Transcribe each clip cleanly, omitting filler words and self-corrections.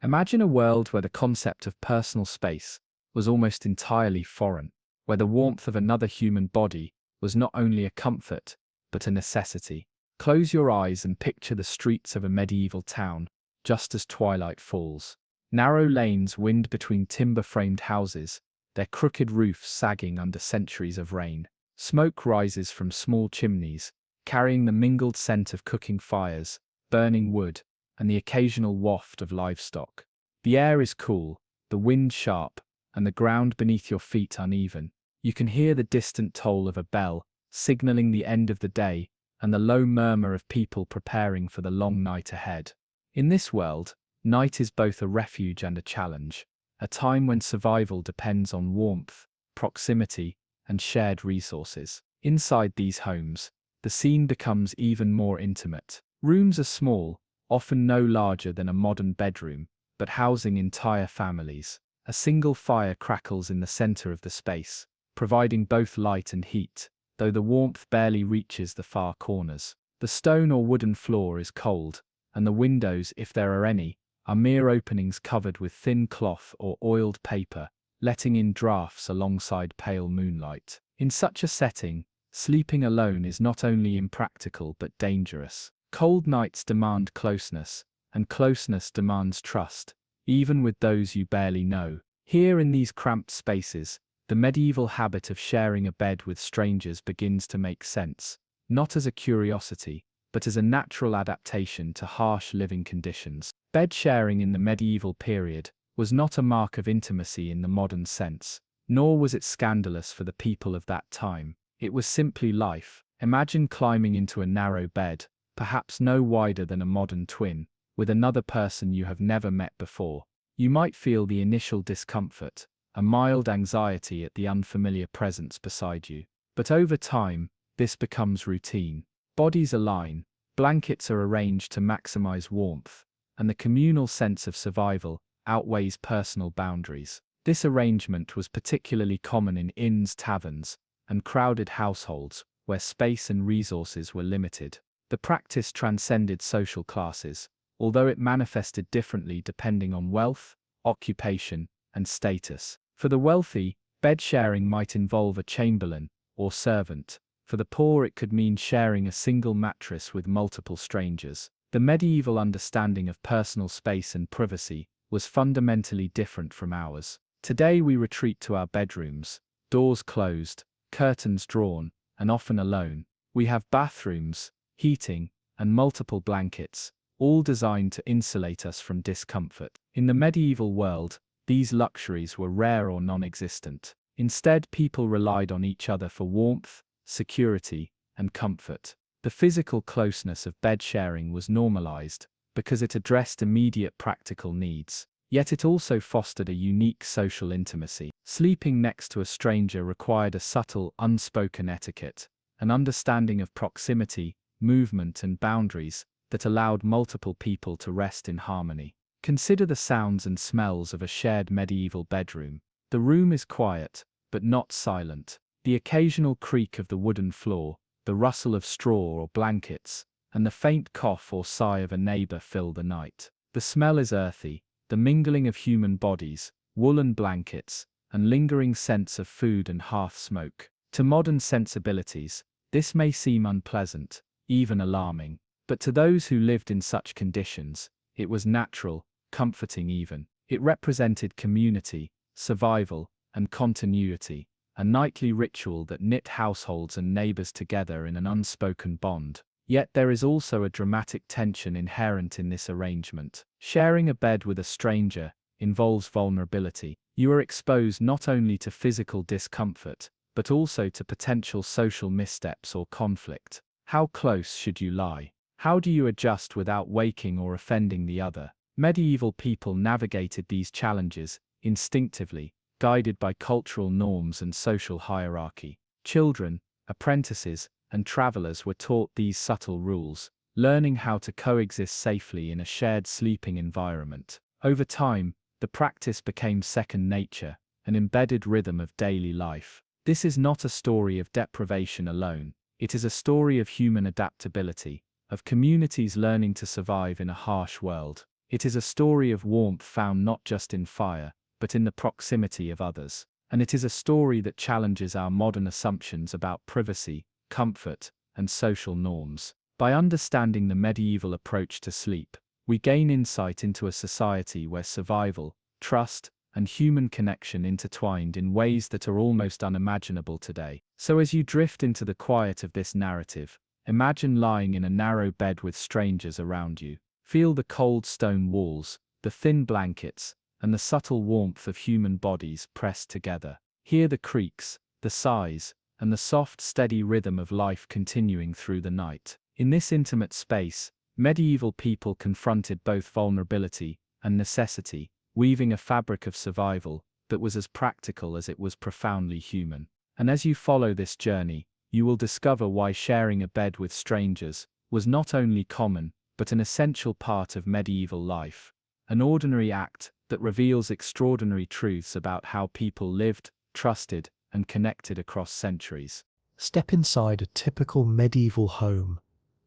Imagine a world where the concept of personal space was almost entirely foreign, where the warmth of another human body was not only a comfort, but a necessity. Close your eyes and picture the streets of a medieval town, just as twilight falls. Narrow lanes wind between timber-framed houses, their crooked roofs sagging under centuries of rain. Smoke rises from small chimneys, carrying the mingled scent of cooking fires, burning wood, and the occasional waft of livestock. The air is cool, the wind sharp, and the ground beneath your feet uneven. You can hear the distant toll of a bell, signaling the end of the day, and the low murmur of people preparing for the long night ahead. In this world, night is both a refuge and a challenge, a time when survival depends on warmth, proximity, and shared resources. Inside these homes, the scene becomes even more intimate. Rooms are small, often no larger than a modern bedroom, but housing entire families. A single fire crackles in the center of the space, providing both light and heat, though the warmth barely reaches the far corners. The stone or wooden floor is cold, and the windows, if there are any, are mere openings covered with thin cloth or oiled paper, letting in drafts alongside pale moonlight. In such a setting, sleeping alone is not only impractical but dangerous. Cold nights demand closeness, and closeness demands trust, even with those you barely know. Here in these cramped spaces, the medieval habit of sharing a bed with strangers begins to make sense, not as a curiosity, but as a natural adaptation to harsh living conditions. Bed sharing in the medieval period was not a mark of intimacy in the modern sense, nor was it scandalous for the people of that time. It was simply life. Imagine climbing into a narrow bed, perhaps no wider than a modern twin, with another person you have never met before. You might feel the initial discomfort, a mild anxiety at the unfamiliar presence beside you. But over time, this becomes routine. Bodies align, blankets are arranged to maximize warmth, and the communal sense of survival outweighs personal boundaries. This arrangement was particularly common in inns, taverns, and crowded households, where space and resources were limited. The practice transcended social classes, although it manifested differently depending on wealth, occupation, and status. For the wealthy, bed sharing might involve a chamberlain or servant. For the poor, it could mean sharing a single mattress with multiple strangers. The medieval understanding of personal space and privacy was fundamentally different from ours. Today we retreat to our bedrooms, doors closed, curtains drawn, and often alone. We have bathrooms, heating, and multiple blankets, all designed to insulate us from discomfort. In the medieval world, these luxuries were rare or non-existent. Instead, people relied on each other for warmth, security, and comfort. The physical closeness of bed sharing was normalized because it addressed immediate practical needs. Yet it also fostered a unique social intimacy. Sleeping next to a stranger required a subtle, unspoken etiquette, an understanding of proximity, movement, and boundaries that allowed multiple people to rest in harmony. Consider the sounds and smells of a shared medieval bedroom. The room is quiet, but not silent. The occasional creak of the wooden floor, the rustle of straw or blankets, and the faint cough or sigh of a neighbor fill the night. The smell is earthy, the mingling of human bodies, woolen blankets, and lingering scents of food and hearth smoke. To modern sensibilities, this may seem unpleasant, even alarming, but to those who lived in such conditions, it was natural, comforting even. It represented community, survival, and continuity, a nightly ritual that knit households and neighbors together in an unspoken bond. Yet there is also a dramatic tension inherent in this arrangement. Sharing a bed with a stranger involves vulnerability. You are exposed not only to physical discomfort, but also to potential social missteps or conflict. How close should you lie? How do you adjust without waking or offending the other? Medieval people navigated these challenges instinctively, guided by cultural norms and social hierarchy. Children, apprentices, and travelers were taught these subtle rules, learning how to coexist safely in a shared sleeping environment. Over time, the practice became second nature, an embedded rhythm of daily life. This is not a story of deprivation alone. It is a story of human adaptability, of communities learning to survive in a harsh world. It is a story of warmth found not just in fire, but in the proximity of others. And it is a story that challenges our modern assumptions about privacy, comfort, and social norms. By understanding the medieval approach to sleep, we gain insight into a society where survival, trust, and human connection intertwined in ways that are almost unimaginable today. So as you drift into the quiet of this narrative, imagine lying in a narrow bed with strangers around you. Feel the cold stone walls, the thin blankets, and the subtle warmth of human bodies pressed together. Hear the creaks, the sighs, and the soft, steady rhythm of life continuing through the night. In this intimate space, medieval people confronted both vulnerability and necessity, weaving a fabric of survival that was as practical as it was profoundly human. And as you follow this journey, you will discover why sharing a bed with strangers was not only common, but an essential part of medieval life, an ordinary act that reveals extraordinary truths about how people lived, trusted, and connected across centuries. Step inside a typical medieval home,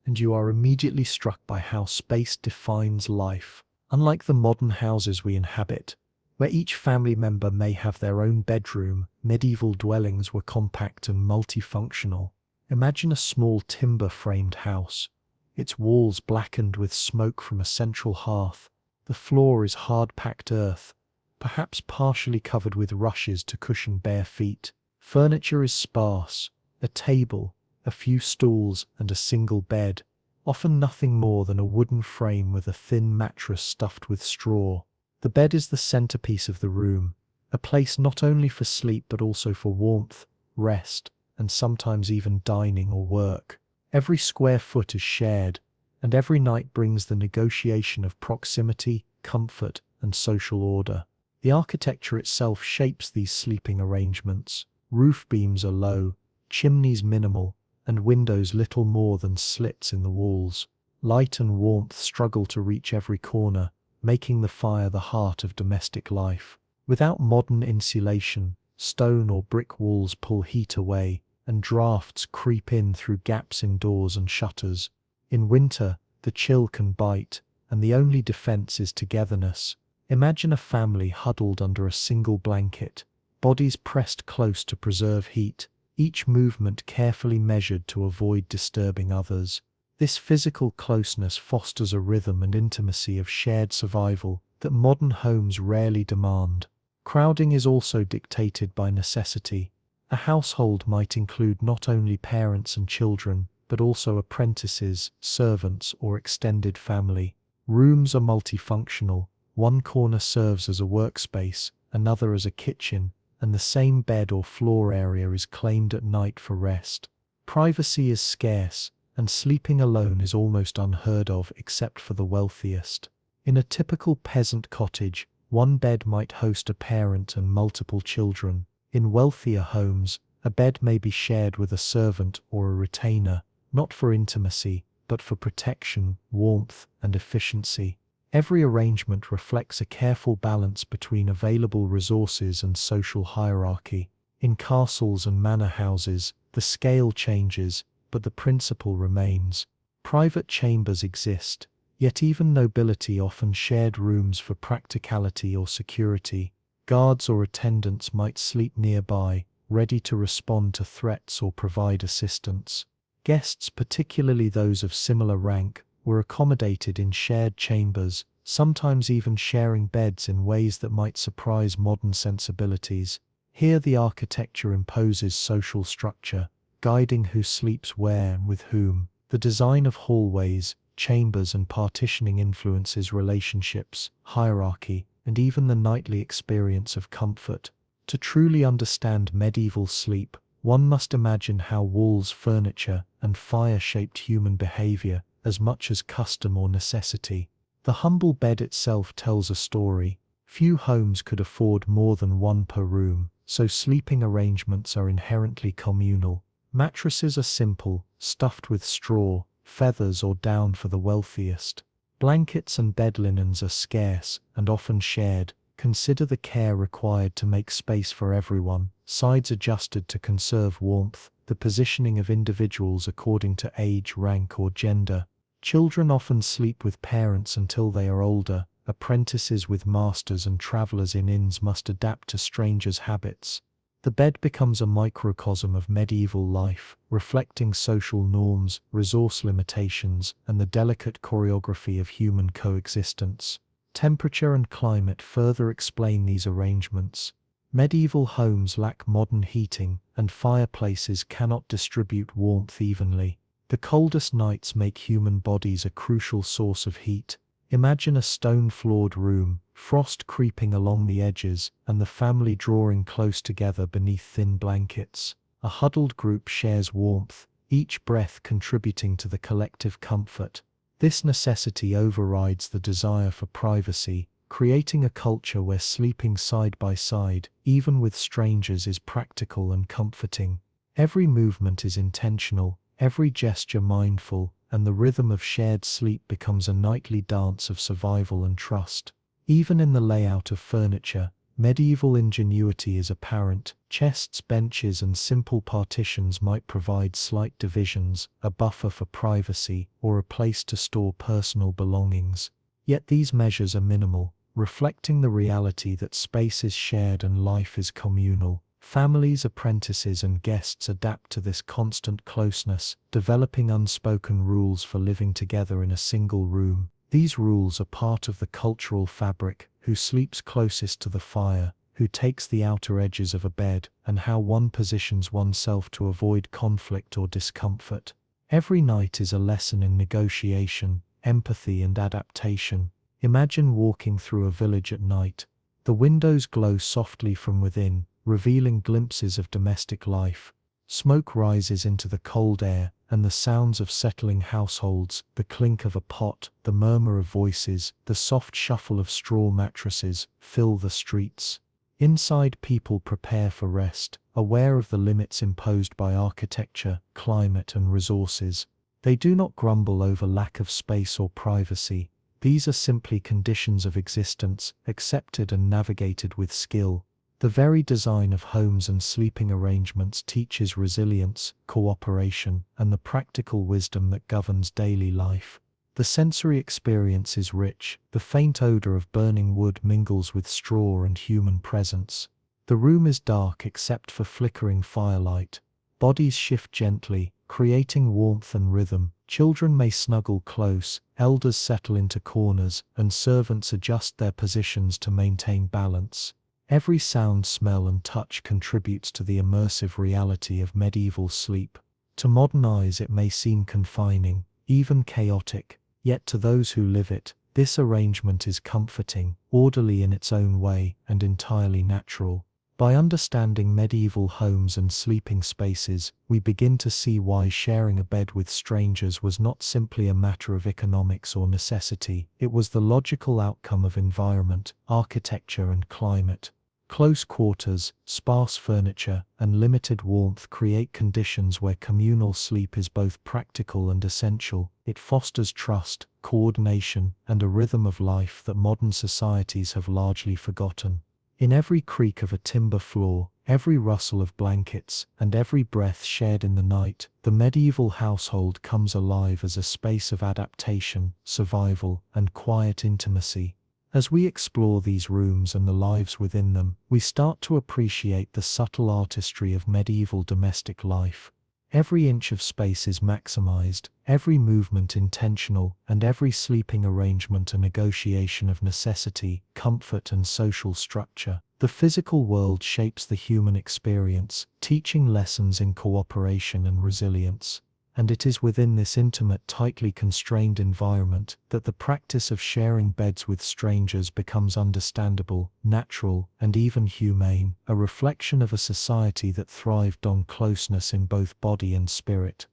and you are immediately struck by how space defines life. Unlike the modern houses we inhabit, where each family member may have their own bedroom, medieval dwellings were compact and multifunctional. Imagine a small timber-framed house, its walls blackened with smoke from a central hearth. The floor is hard-packed earth, perhaps partially covered with rushes to cushion bare feet. Furniture is sparse, a table, a few stools, and a single bed, often nothing more than a wooden frame with a thin mattress stuffed with straw. The bed is the centerpiece of the room, a place not only for sleep but also for warmth, rest, and sometimes even dining or work. Every square foot is shared, and every night brings the negotiation of proximity, comfort, and social order. The architecture itself shapes these sleeping arrangements. Roof beams are low, chimneys minimal, and windows little more than slits in the walls. Light and warmth struggle to reach every corner, making the fire the heart of domestic life. Without modern insulation, stone or brick walls pull heat away, and drafts creep in through gaps in doors and shutters. In winter, the chill can bite, and the only defense is togetherness. Imagine a family huddled under a single blanket, bodies pressed close to preserve heat, each movement carefully measured to avoid disturbing others. This physical closeness fosters a rhythm and intimacy of shared survival that modern homes rarely demand. Crowding is also dictated by necessity. A household might include not only parents and children, but also apprentices, servants, or extended family. Rooms are multifunctional. One corner serves as a workspace, another as a kitchen, and the same bed or floor area is claimed at night for rest. Privacy is scarce, and sleeping alone is almost unheard of except for the wealthiest. In a typical peasant cottage, one bed might host a parent and multiple children. In wealthier homes, a bed may be shared with a servant or a retainer, not for intimacy, but for protection, warmth, and efficiency. Every arrangement reflects a careful balance between available resources and social hierarchy. In castles and manor houses, the scale changes, but the principle remains. Private chambers exist, yet even nobility often shared rooms for practicality or security. Guards or attendants might sleep nearby, ready to respond to threats or provide assistance. Guests, particularly those of similar rank, were accommodated in shared chambers, sometimes even sharing beds in ways that might surprise modern sensibilities. Here the architecture imposes social structure, guiding who sleeps where and with whom. The design of hallways, chambers, and partitioning influences relationships, hierarchy, and even the nightly experience of comfort. To truly understand medieval sleep, one must imagine how walls, furniture, and fire shaped human behavior as much as custom or necessity. The humble bed itself tells a story. Few homes could afford more than one per room, so sleeping arrangements are inherently communal. Mattresses are simple, stuffed with straw, feathers, or down for the wealthiest. Blankets and bed linens are scarce and often shared. Consider the care required to make space for everyone, sides adjusted to conserve warmth, the positioning of individuals according to age, rank, or gender. Children often sleep with parents until they are older, apprentices with masters and travelers in inns must adapt to strangers' habits. The bed becomes a microcosm of medieval life, reflecting social norms, resource limitations, and the delicate choreography of human coexistence. Temperature and climate further explain these arrangements. Medieval homes lack modern heating, and fireplaces cannot distribute warmth evenly. The coldest nights make human bodies a crucial source of heat. Imagine a stone-floored room, frost creeping along the edges, and the family drawing close together beneath thin blankets. A huddled group shares warmth, each breath contributing to the collective comfort. This necessity overrides the desire for privacy, creating a culture where sleeping side by side, even with strangers, is practical and comforting. Every movement is intentional, every gesture mindful, and the rhythm of shared sleep becomes a nightly dance of survival and trust. Even in the layout of furniture, medieval ingenuity is apparent. Chests, benches, and simple partitions might provide slight divisions, a buffer for privacy, or a place to store personal belongings. Yet these measures are minimal, reflecting the reality that space is shared and life is communal. Families, apprentices, and guests adapt to this constant closeness, developing unspoken rules for living together in a single room. These rules are part of the cultural fabric: who sleeps closest to the fire, who takes the outer edges of a bed, and how one positions oneself to avoid conflict or discomfort. Every night is a lesson in negotiation, empathy, and adaptation. Imagine walking through a village at night. The windows glow softly from within, revealing glimpses of domestic life. Smoke rises into the cold air, and the sounds of settling households, the clink of a pot, the murmur of voices, the soft shuffle of straw mattresses, fill the streets. Inside, people prepare for rest, aware of the limits imposed by architecture, climate, and resources. They do not grumble over lack of space or privacy. These are simply conditions of existence, accepted and navigated with skill. The very design of homes and sleeping arrangements teaches resilience, cooperation, and the practical wisdom that governs daily life. The sensory experience is rich. The faint odor of burning wood mingles with straw and human presence. The room is dark except for flickering firelight. Bodies shift gently, creating warmth and rhythm. Children may snuggle close, elders settle into corners, and servants adjust their positions to maintain balance. Every sound, smell, and touch contributes to the immersive reality of medieval sleep. To modern eyes it may seem confining, even chaotic, yet to those who live it, this arrangement is comforting, orderly in its own way, and entirely natural. By understanding medieval homes and sleeping spaces, we begin to see why sharing a bed with strangers was not simply a matter of economics or necessity. It was the logical outcome of environment, architecture, and climate. Close quarters, sparse furniture, and limited warmth create conditions where communal sleep is both practical and essential. It fosters trust, coordination, and a rhythm of life that modern societies have largely forgotten. In every creak of a timber floor, every rustle of blankets, and every breath shared in the night, the medieval household comes alive as a space of adaptation, survival, and quiet intimacy. As we explore these rooms and the lives within them, we start to appreciate the subtle artistry of medieval domestic life. Every inch of space is maximized, every movement intentional, and every sleeping arrangement a negotiation of necessity, comfort, and social structure. The physical world shapes the human experience, teaching lessons in cooperation and resilience. And it is within this intimate, tightly constrained environment that the practice of sharing beds with strangers becomes understandable, natural, and even humane, a reflection of a society that thrived on closeness in both body and spirit.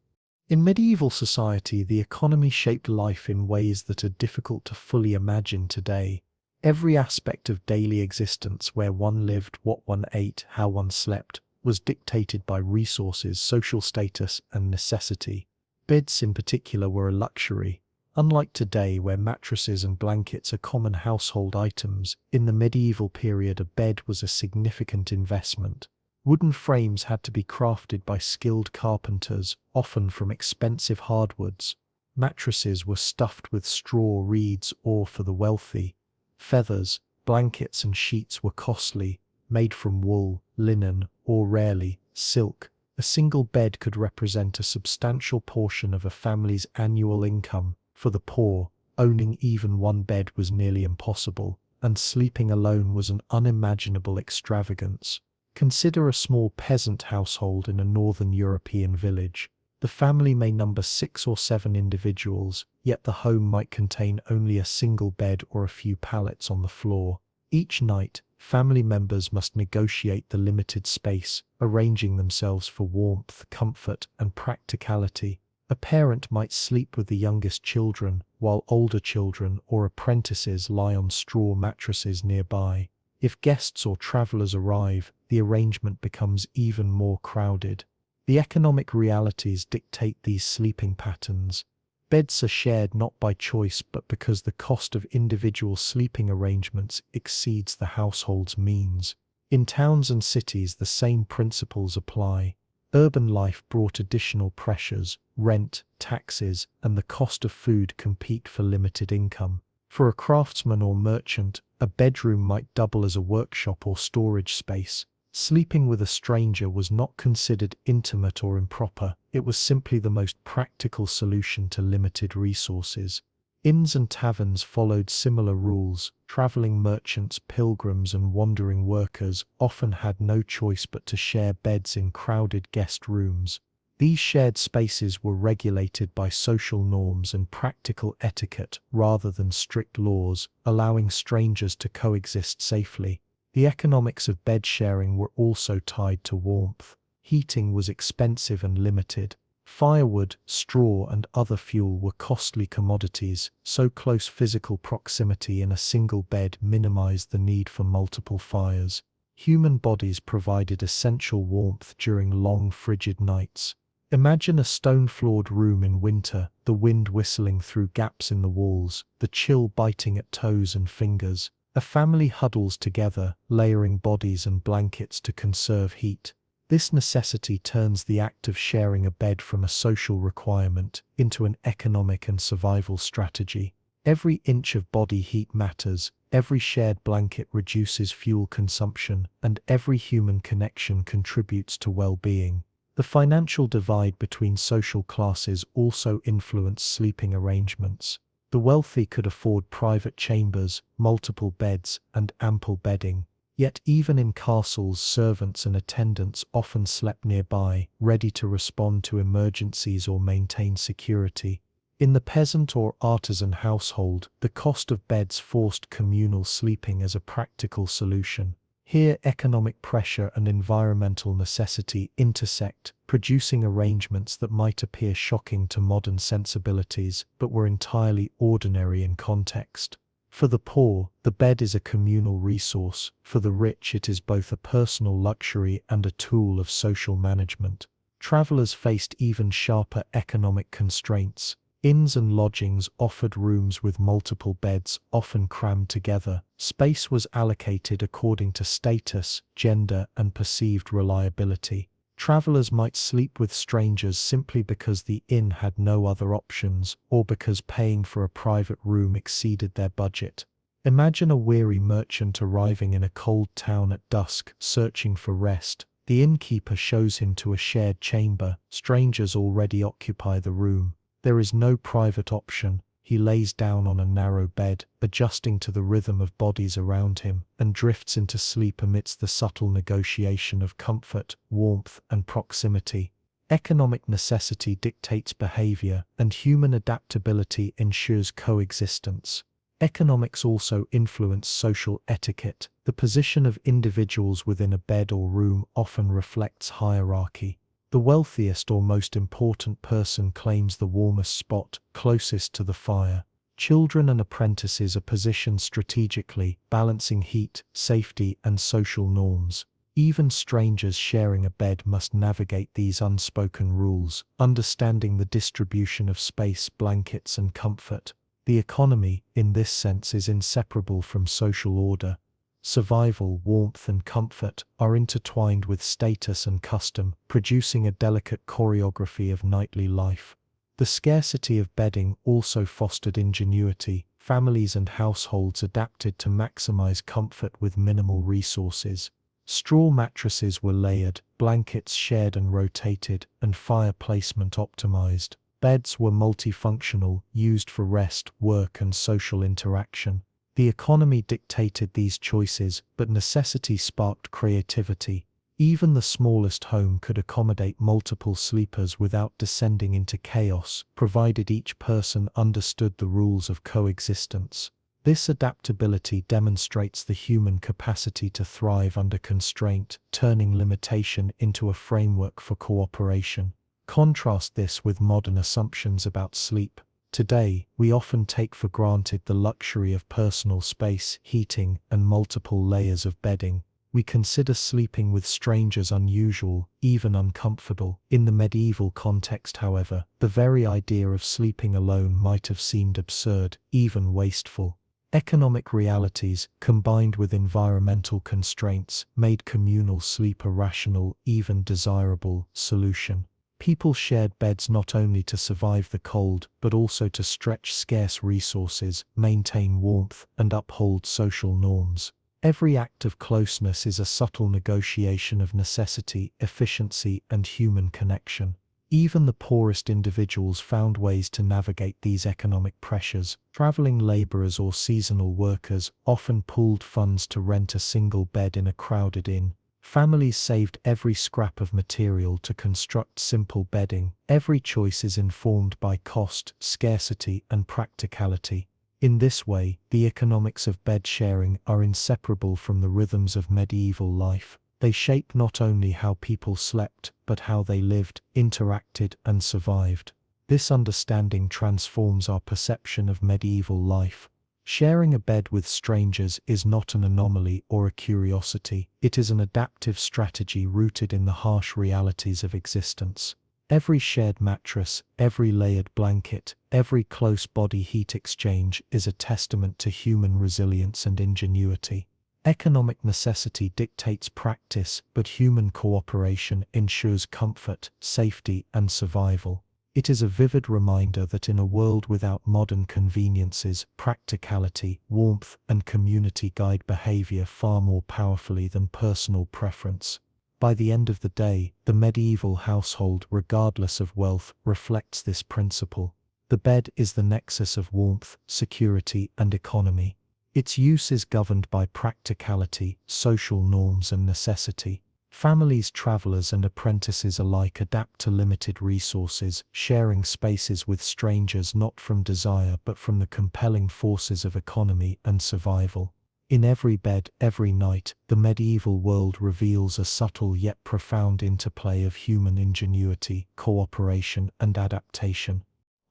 In medieval society, the economy shaped life in ways that are difficult to fully imagine today. Every aspect of daily existence, where one lived, what one ate, how one slept, was dictated by resources, social status, and necessity. Beds in particular were a luxury. Unlike today, where mattresses and blankets are common household items, in the medieval period a bed was a significant investment. Wooden frames had to be crafted by skilled carpenters, often from expensive hardwoods. Mattresses were stuffed with straw, reeds, or, for the wealthy, Feathers, blankets and sheets were costly, made from wool, linen, or rarely, silk. A single bed could represent a substantial portion of a family's annual income. For the poor, owning even one bed was nearly impossible, and sleeping alone was an unimaginable extravagance. Consider a small peasant household in a northern European village. The family may number 6 or 7 individuals, yet the home might contain only a single bed or a few pallets on the floor. Each night, family members must negotiate the limited space, arranging themselves for warmth, comfort, and practicality. A parent might sleep with the youngest children, while older children or apprentices lie on straw mattresses nearby. If guests or travelers arrive, the arrangement becomes even more crowded. The economic realities dictate these sleeping patterns. Beds are shared not by choice but because the cost of individual sleeping arrangements exceeds the household's means. In towns and cities, the same principles apply. Urban life brought additional pressures. Rent, taxes, and the cost of food compete for limited income. For a craftsman or merchant, a bedroom might double as a workshop or storage space. Sleeping with a stranger was not considered intimate or improper, it was simply the most practical solution to limited resources. Inns and taverns followed similar rules. Traveling merchants, pilgrims, and wandering workers often had no choice but to share beds in crowded guest rooms. These shared spaces were regulated by social norms and practical etiquette rather than strict laws, allowing strangers to coexist safely. The economics of bed sharing were also tied to warmth. Heating was expensive and limited. Firewood, straw, and other fuel were costly commodities, so close physical proximity in a single bed minimized the need for multiple fires. Human bodies provided essential warmth during long, frigid nights. Imagine a stone-floored room in winter, the wind whistling through gaps in the walls, the chill biting at toes and fingers. A family huddles together, layering bodies and blankets to conserve heat. This necessity turns the act of sharing a bed from a social requirement into an economic and survival strategy. Every inch of body heat matters, every shared blanket reduces fuel consumption, and every human connection contributes to well-being. The financial divide between social classes also influenced sleeping arrangements. The wealthy could afford private chambers, multiple beds, and ample bedding. Yet even in castles, servants and attendants often slept nearby, ready to respond to emergencies or maintain security. In the peasant or artisan household, the cost of beds forced communal sleeping as a practical solution. Here, economic pressure and environmental necessity intersect, producing arrangements that might appear shocking to modern sensibilities, but were entirely ordinary in context. For the poor, the bed is a communal resource. For the rich, it is both a personal luxury and a tool of social management. Travelers faced even sharper economic constraints. Inns and lodgings offered rooms with multiple beds, often crammed together. Space was allocated according to status, gender, and perceived reliability. Travelers might sleep with strangers simply because the inn had no other options, or because paying for a private room exceeded their budget. Imagine a weary merchant arriving in a cold town at dusk, searching for rest. The innkeeper shows him to a shared chamber. Strangers already occupy the room. There is no private option. He lays down on a narrow bed, adjusting to the rhythm of bodies around him, and drifts into sleep amidst the subtle negotiation of comfort, warmth, and proximity. Economic necessity dictates behavior, and human adaptability ensures coexistence. Economics also influence social etiquette. The position of individuals within a bed or room often reflects hierarchy. The wealthiest or most important person claims the warmest spot, closest to the fire. Children and apprentices are positioned strategically, balancing heat, safety, and social norms. Even strangers sharing a bed must navigate these unspoken rules, understanding the distribution of space, blankets, and comfort. The economy, in this sense, is inseparable from social order. Survival, warmth, and comfort are intertwined with status and custom, producing a delicate choreography of nightly life. The scarcity of bedding also fostered ingenuity. families and households adapted to maximize comfort with minimal resources. Straw mattresses were layered, blankets shared and rotated, and fire placement optimized. Beds were multifunctional, used for rest, work, and social interaction. The economy dictated these choices, but necessity sparked creativity. Even the smallest home could accommodate multiple sleepers without descending into chaos, provided each person understood the rules of coexistence. This adaptability demonstrates the human capacity to thrive under constraint, turning limitation into a framework for cooperation. Contrast this with modern assumptions about sleep. Today, we often take for granted the luxury of personal space, heating, and multiple layers of bedding. We consider sleeping with strangers unusual, even uncomfortable. In the medieval context, however, the very idea of sleeping alone might have seemed absurd, even wasteful. Economic realities, combined with environmental constraints, made communal sleep a rational, even desirable, solution. People shared beds not only to survive the cold, but also to stretch scarce resources, maintain warmth, and uphold social norms. Every act of closeness is a subtle negotiation of necessity, efficiency, and human connection. Even the poorest individuals found ways to navigate these economic pressures. Traveling laborers or seasonal workers often pooled funds to rent a single bed in a crowded inn. Families saved every scrap of material to construct simple bedding. Every choice is informed by cost, scarcity, and practicality. In this way, the economics of bed sharing are inseparable from the rhythms of medieval life. They shape not only how people slept, but how they lived, interacted, and survived. This understanding transforms our perception of medieval life. Sharing a bed with strangers is not an anomaly or a curiosity. It is an adaptive strategy rooted in the harsh realities of existence. Every shared mattress, every layered blanket, every close body heat exchange is a testament to human resilience and ingenuity. Economic necessity dictates practice, but human cooperation ensures comfort, safety, and survival. It is a vivid reminder that in a world without modern conveniences, practicality, warmth, and community guide behavior far more powerfully than personal preference. By the end of the day, the medieval household, regardless of wealth, reflects this principle. The bed is the nexus of warmth, security, and economy. Its use is governed by practicality, social norms, and necessity. Families, travelers, and apprentices alike adapt to limited resources, sharing spaces with strangers not from desire but from the compelling forces of economy and survival. In every bed, every night, the medieval world reveals a subtle yet profound interplay of human ingenuity, cooperation, and adaptation.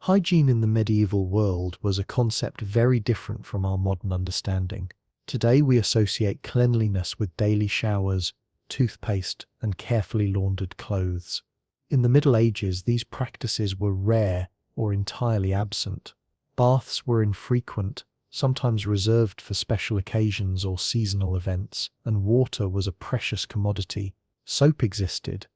Hygiene in the medieval world was a concept very different from our modern understanding. Today we associate cleanliness with daily showers, toothpaste, and carefully laundered clothes. In the Middle Ages, these practices were rare or entirely absent. Baths were infrequent, sometimes reserved for special occasions or seasonal events, and water was a precious commodity. Soap existed,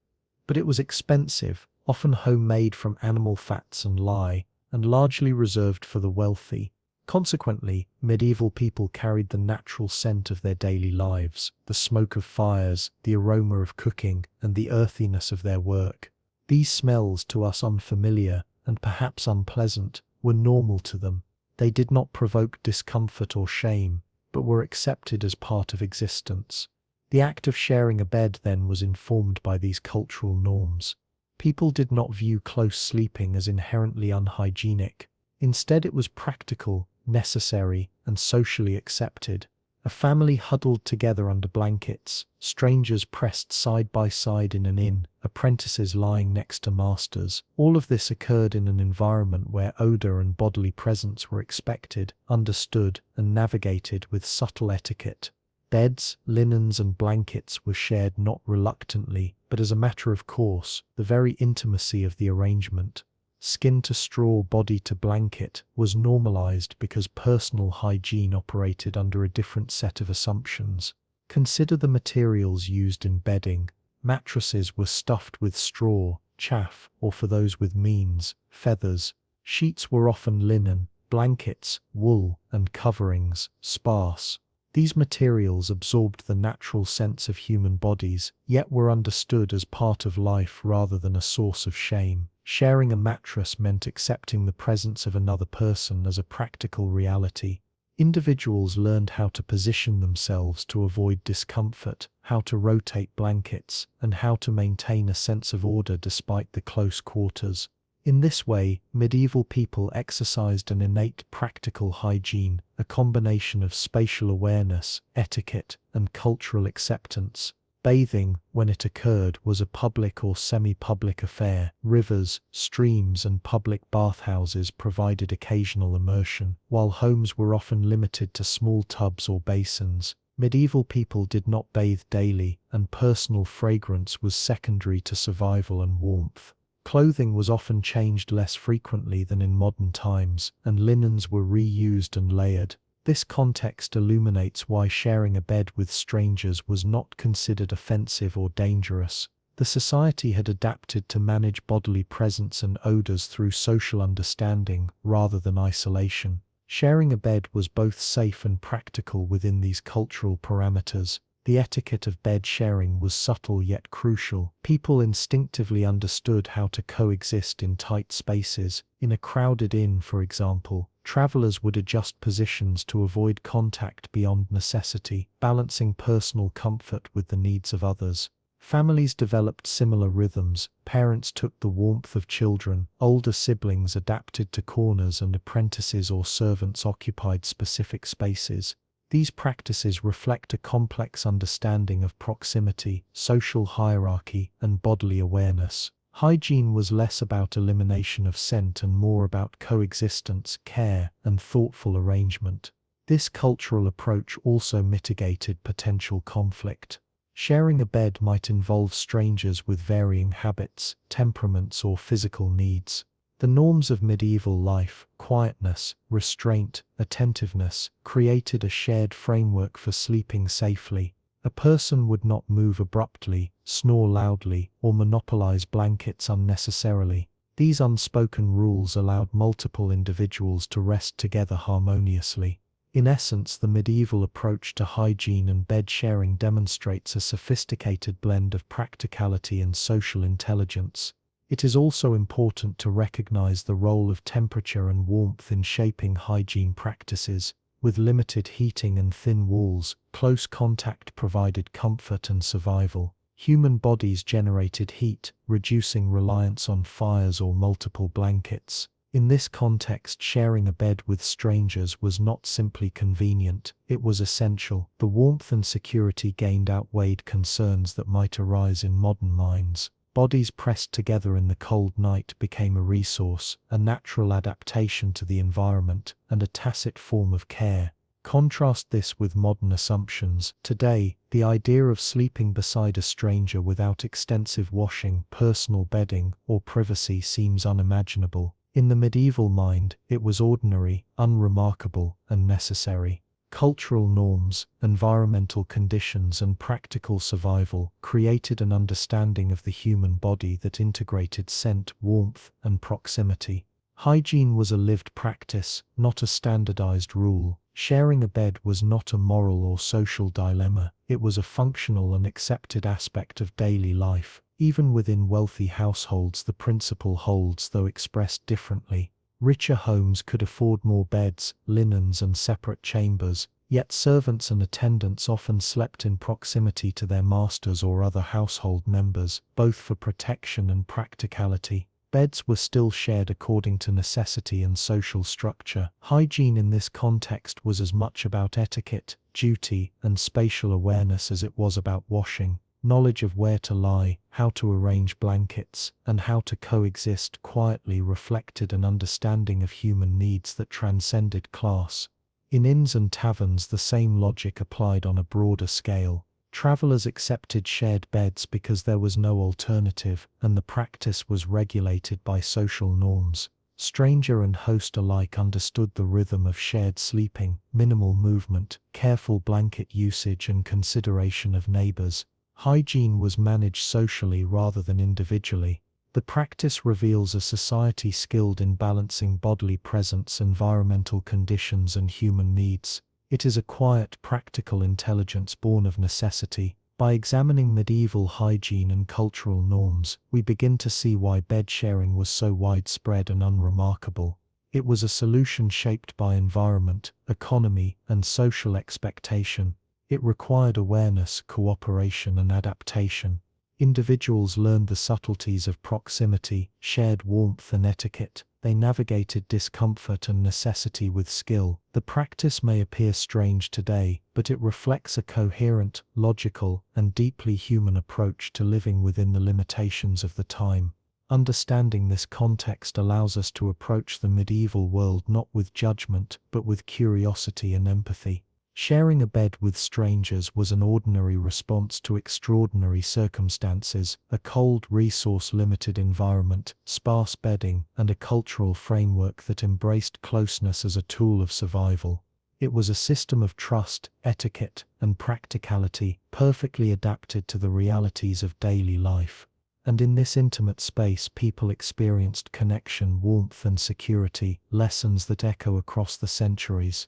but it was expensive, often homemade from animal fats and lye, and largely reserved for the wealthy. Consequently, medieval people carried the natural scent of their daily lives, the smoke of fires, the aroma of cooking, and the earthiness of their work. These smells, to us unfamiliar and perhaps unpleasant, were normal to them. They did not provoke discomfort or shame, but were accepted as part of existence. The act of sharing a bed then was informed by these cultural norms. People did not view close sleeping as inherently unhygienic. Instead, it was practical, necessary, and socially accepted. A family huddled together under blankets, strangers pressed side by side in an inn, apprentices lying next to masters. All of this occurred in an environment where odor and bodily presence were expected, understood, and navigated with subtle etiquette. Beds, linens, and blankets were shared not reluctantly, but as a matter of course, the very intimacy of the arrangement. Skin to straw, body to blanket, was normalized because personal hygiene operated under a different set of assumptions. Consider the materials used in bedding. Mattresses were stuffed with straw, chaff, or for those with means, feathers. Sheets were often linen, blankets, wool, and coverings, sparse. These materials absorbed the natural sense of human bodies, yet were understood as part of life rather than a source of shame. Sharing a mattress meant accepting the presence of another person as a practical reality. Individuals learned how to position themselves to avoid discomfort, how to rotate blankets, and how to maintain a sense of order despite the close quarters. In this way, medieval people exercised an innate practical hygiene, a combination of spatial awareness, etiquette, and cultural acceptance. Bathing, when it occurred, was a public or semi-public affair. Rivers, streams, and public bathhouses provided occasional immersion, while homes were often limited to small tubs or basins. Medieval people did not bathe daily, and personal fragrance was secondary to survival and warmth. Clothing was often changed less frequently than in modern times, and linens were reused and layered. This context illuminates why sharing a bed with strangers was not considered offensive or dangerous. The society had adapted to manage bodily presence and odors through social understanding rather than isolation. Sharing a bed was both safe and practical within these cultural parameters. The etiquette of bed sharing was subtle yet crucial. People instinctively understood how to coexist in tight spaces. In a crowded inn, for example, travelers would adjust positions to avoid contact beyond necessity, balancing personal comfort with the needs of others. Families developed similar rhythms. Parents took the warmth of children, older siblings adapted to corners, and apprentices or servants occupied specific spaces. These practices reflect a complex understanding of proximity, social hierarchy, and bodily awareness. Hygiene was less about elimination of scent and more about coexistence, care, and thoughtful arrangement. This cultural approach also mitigated potential conflict. Sharing a bed might involve strangers with varying habits, temperaments, or physical needs. The norms of medieval life, quietness, restraint, attentiveness, created a shared framework for sleeping safely. A person would not move abruptly, snore loudly, or monopolize blankets unnecessarily. These unspoken rules allowed multiple individuals to rest together harmoniously. In essence, the medieval approach to hygiene and bed sharing demonstrates a sophisticated blend of practicality and social intelligence. It is also important to recognize the role of temperature and warmth in shaping hygiene practices. With limited heating and thin walls, close contact provided comfort and survival. Human bodies generated heat, reducing reliance on fires or multiple blankets. In this context, sharing a bed with strangers was not simply convenient, it was essential. The warmth and security gained outweighed concerns that might arise in modern minds. Bodies pressed together in the cold night became a resource, a natural adaptation to the environment, and a tacit form of care. Contrast this with modern assumptions. Today, the idea of sleeping beside a stranger without extensive washing, personal bedding, or privacy seems unimaginable. In the medieval mind, it was ordinary, unremarkable, and necessary. Cultural norms, environmental conditions, and practical survival created an understanding of the human body that integrated scent, warmth, and proximity. Hygiene was a lived practice, not a standardized rule. Sharing a bed was not a moral or social dilemma, it was a functional and accepted aspect of daily life. Even within wealthy households, the principle holds, though expressed differently. Richer homes could afford more beds, linens, and separate chambers, yet servants and attendants often slept in proximity to their masters or other household members, both for protection and practicality. Beds were still shared according to necessity and social structure. Hygiene in this context was as much about etiquette, duty, and spatial awareness as it was about washing. Knowledge of where to lie, how to arrange blankets, and how to coexist quietly reflected an understanding of human needs that transcended class. In inns and taverns, the same logic applied on a broader scale. Travelers accepted shared beds because there was no alternative, and the practice was regulated by social norms. Stranger and host alike understood the rhythm of shared sleeping, minimal movement, careful blanket usage, and consideration of neighbors. Hygiene was managed socially rather than individually. The practice reveals a society skilled in balancing bodily presence, environmental conditions, and human needs. It is a quiet, practical intelligence born of necessity. By examining medieval hygiene and cultural norms, we begin to see why bed sharing was so widespread and unremarkable. It was a solution shaped by environment, economy, and social expectation. It required awareness, cooperation, and adaptation. Individuals learned the subtleties of proximity, shared warmth, and etiquette. They navigated discomfort and necessity with skill. The practice may appear strange today, but it reflects a coherent, logical, and deeply human approach to living within the limitations of the time. Understanding this context allows us to approach the medieval world not with judgment, but with curiosity and empathy. Sharing a bed with strangers was an ordinary response to extraordinary circumstances, a cold, resource-limited environment, sparse bedding, and a cultural framework that embraced closeness as a tool of survival. It was a system of trust, etiquette, and practicality, perfectly adapted to the realities of daily life. And in this intimate space, people experienced connection, warmth, and security, lessons that echo across the centuries.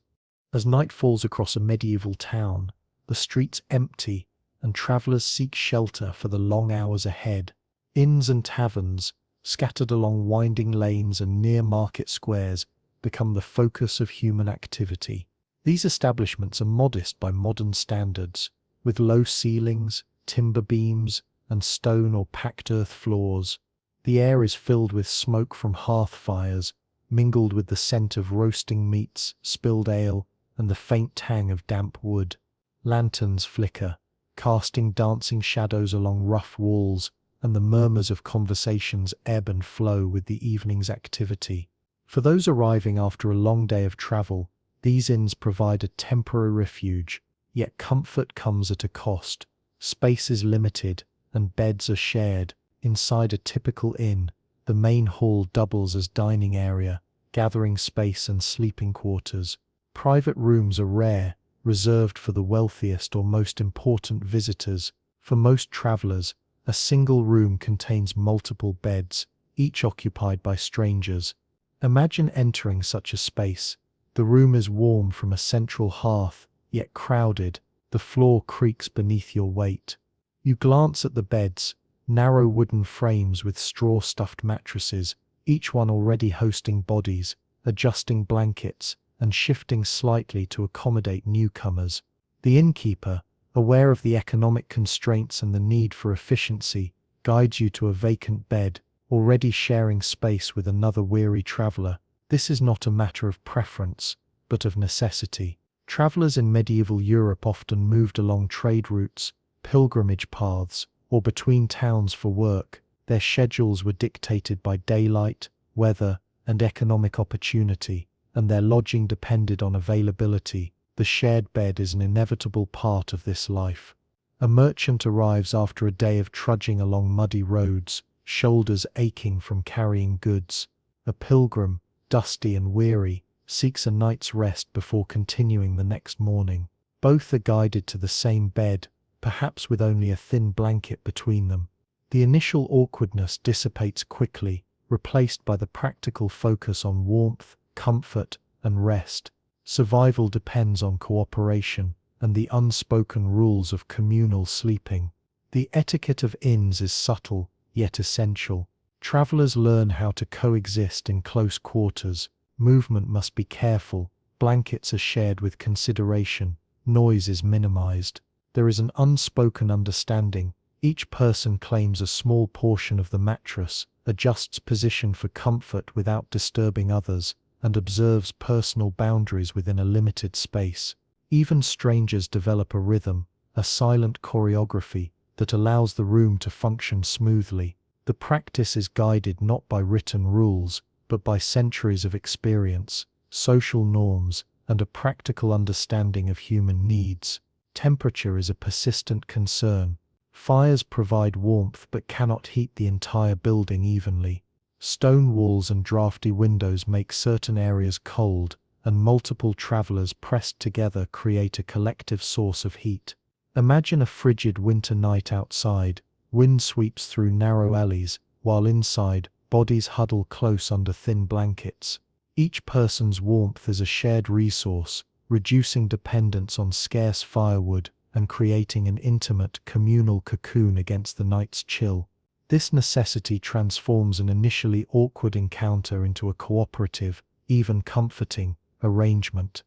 As night falls across a medieval town, the streets empty and travelers seek shelter for the long hours ahead. Inns and taverns, scattered along winding lanes and near market squares, become the focus of human activity. These establishments are modest by modern standards, with low ceilings, timber beams, and stone or packed earth floors. The air is filled with smoke from hearth fires, mingled with the scent of roasting meats, spilled ale, and the faint tang of damp wood. Lanterns flicker, casting dancing shadows along rough walls, and the murmurs of conversations ebb and flow with the evening's activity. For those arriving after a long day of travel, these inns provide a temporary refuge, yet comfort comes at a cost. Space is limited, and beds are shared. Inside a typical inn, the main hall doubles as dining area, gathering space and sleeping quarters. Private rooms are rare, reserved for the wealthiest or most important visitors. For most travelers, a single room contains multiple beds, each occupied by strangers. Imagine entering such a space. The room is warm from a central hearth, yet crowded. The floor creaks beneath your weight. You glance at the beds, narrow wooden frames with straw-stuffed mattresses, each one already hosting bodies, adjusting blankets, and shifting slightly to accommodate newcomers. The innkeeper, aware of the economic constraints and the need for efficiency, guides you to a vacant bed, already sharing space with another weary traveler. This is not a matter of preference, but of necessity. Travelers in medieval Europe often moved along trade routes, pilgrimage paths, or between towns for work. Their schedules were dictated by daylight, weather, and economic opportunity, and their lodging depended on availability. The shared bed is an inevitable part of this life. A merchant arrives after a day of trudging along muddy roads, shoulders aching from carrying goods. A pilgrim, dusty and weary, seeks a night's rest before continuing the next morning. Both are guided to the same bed, perhaps with only a thin blanket between them. The initial awkwardness dissipates quickly, replaced by the practical focus on warmth, comfort, and rest. Survival depends on cooperation and the unspoken rules of communal sleeping. The etiquette of inns is subtle, yet essential. Travelers learn how to coexist in close quarters. Movement must be careful, blankets are shared with consideration, noise is minimized. There is an unspoken understanding. Each person claims a small portion of the mattress, adjusts position for comfort without disturbing others, and observes personal boundaries within a limited space. Even strangers develop a rhythm, a silent choreography, that allows the room to function smoothly. The practice is guided not by written rules, but by centuries of experience, social norms, and a practical understanding of human needs. Temperature is a persistent concern. Fires provide warmth but cannot heat the entire building evenly. Stone walls and drafty windows make certain areas cold, and multiple travelers pressed together create a collective source of heat. Imagine a frigid winter night outside. Wind sweeps through narrow alleys, while inside, bodies huddle close under thin blankets. Each person's warmth is a shared resource, reducing dependence on scarce firewood and creating an intimate, communal cocoon against the night's chill. This necessity transforms an initially awkward encounter into a cooperative, even comforting, arrangement.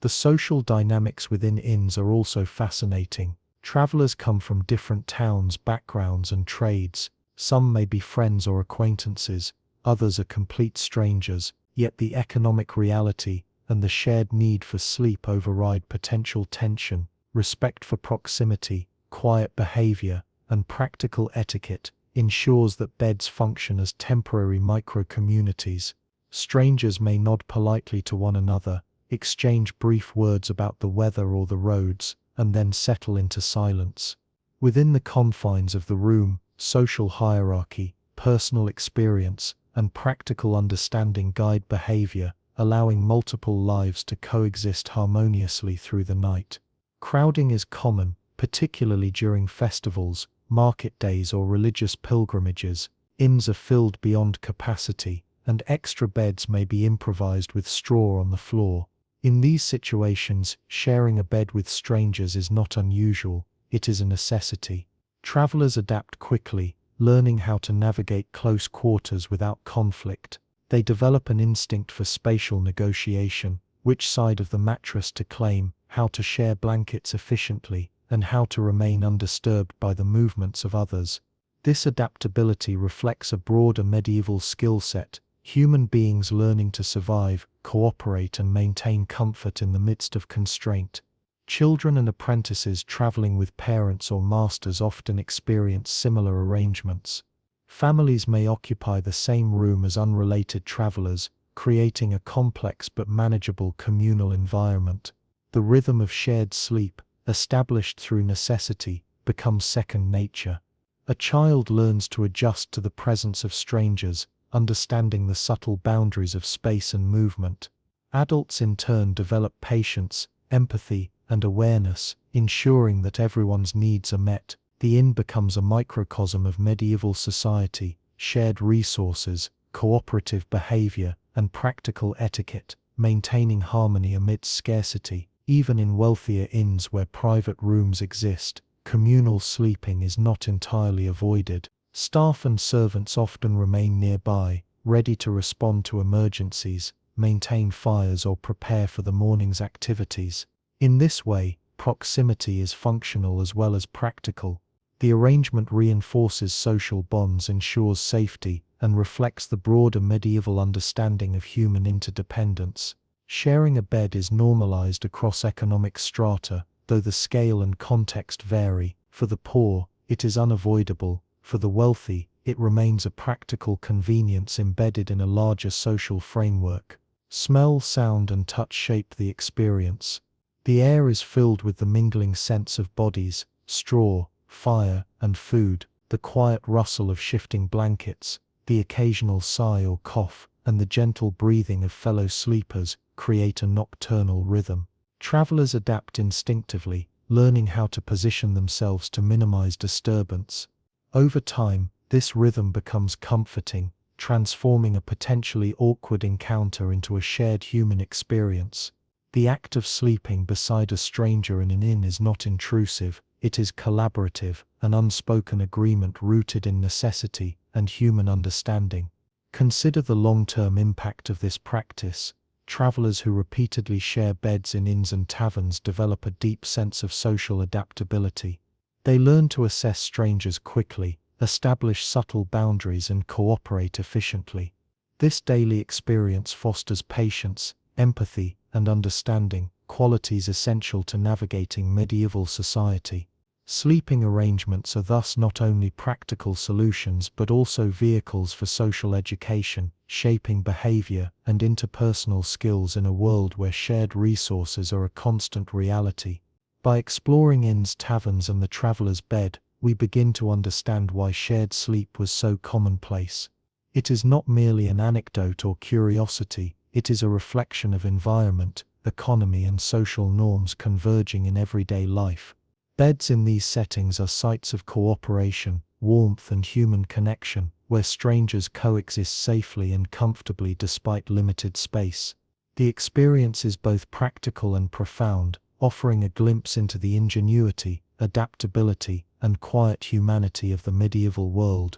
The social dynamics within inns are also fascinating. Travelers come from different towns, backgrounds, and trades. Some may be friends or acquaintances, others are complete strangers, yet the economic reality and the shared need for sleep override potential tension. Respect for proximity, quiet behavior, and practical etiquette ensures that beds function as temporary micro-communities. Strangers may nod politely to one another, exchange brief words about the weather or the roads, and then settle into silence. Within the confines of the room, social hierarchy, personal experience, and practical understanding guide behavior, allowing multiple lives to coexist harmoniously through the night. Crowding is common, particularly during festivals, market days, or religious pilgrimages. Inns are filled beyond capacity, and extra beds may be improvised with straw on the floor. In these situations, sharing a bed with strangers is not unusual, it is a necessity. Travelers adapt quickly, learning how to navigate close quarters without conflict. They develop an instinct for spatial negotiation, which side of the mattress to claim, how to share blankets efficiently, and how to remain undisturbed by the movements of others. This adaptability reflects a broader medieval skill set, human beings learning to survive, cooperate, and maintain comfort in the midst of constraint. Children and apprentices traveling with parents or masters often experience similar arrangements. Families may occupy the same room as unrelated travelers, creating a complex but manageable communal environment. The rhythm of shared sleep, established through necessity, becomes second nature. A child learns to adjust to the presence of strangers, understanding the subtle boundaries of space and movement. Adults in turn develop patience, empathy, and awareness, ensuring that everyone's needs are met. The inn becomes a microcosm of medieval society, shared resources, cooperative behavior, and practical etiquette, maintaining harmony amidst scarcity. Even in wealthier inns where private rooms exist, communal sleeping is not entirely avoided. Staff and servants often remain nearby, ready to respond to emergencies, maintain fires, or prepare for the morning's activities. In this way, proximity is functional as well as practical. The arrangement reinforces social bonds, ensures safety, and reflects the broader medieval understanding of human interdependence. Sharing a bed is normalized across economic strata, though the scale and context vary. For the poor, it is unavoidable. For the wealthy, it remains a practical convenience embedded in a larger social framework. Smell, sound, and touch shape the experience. The air is filled with the mingling scents of bodies, straw, fire, and food, the quiet rustle of shifting blankets, the occasional sigh or cough, and the gentle breathing of fellow sleepers create a nocturnal rhythm. Travelers adapt instinctively, learning how to position themselves to minimize disturbance. Over time, this rhythm becomes comforting, transforming a potentially awkward encounter into a shared human experience. The act of sleeping beside a stranger in an inn is not intrusive, it is collaborative, an unspoken agreement rooted in necessity and human understanding. Consider the long-term impact of this practice. Travelers who repeatedly share beds in inns and taverns develop a deep sense of social adaptability. They learn to assess strangers quickly, establish subtle boundaries, and cooperate efficiently. This daily experience fosters patience, empathy, and understanding, qualities essential to navigating medieval society. Sleeping arrangements are thus not only practical solutions but also vehicles for social education, shaping behavior and interpersonal skills in a world where shared resources are a constant reality. By exploring inns, taverns, and the traveler's bed, we begin to understand why shared sleep was so commonplace. It is not merely an anecdote or curiosity, it is a reflection of environment, economy, and social norms converging in everyday life. Beds in these settings are sites of cooperation, warmth, and human connection, where strangers coexist safely and comfortably despite limited space. The experience is both practical and profound, offering a glimpse into the ingenuity, adaptability, and quiet humanity of the medieval world.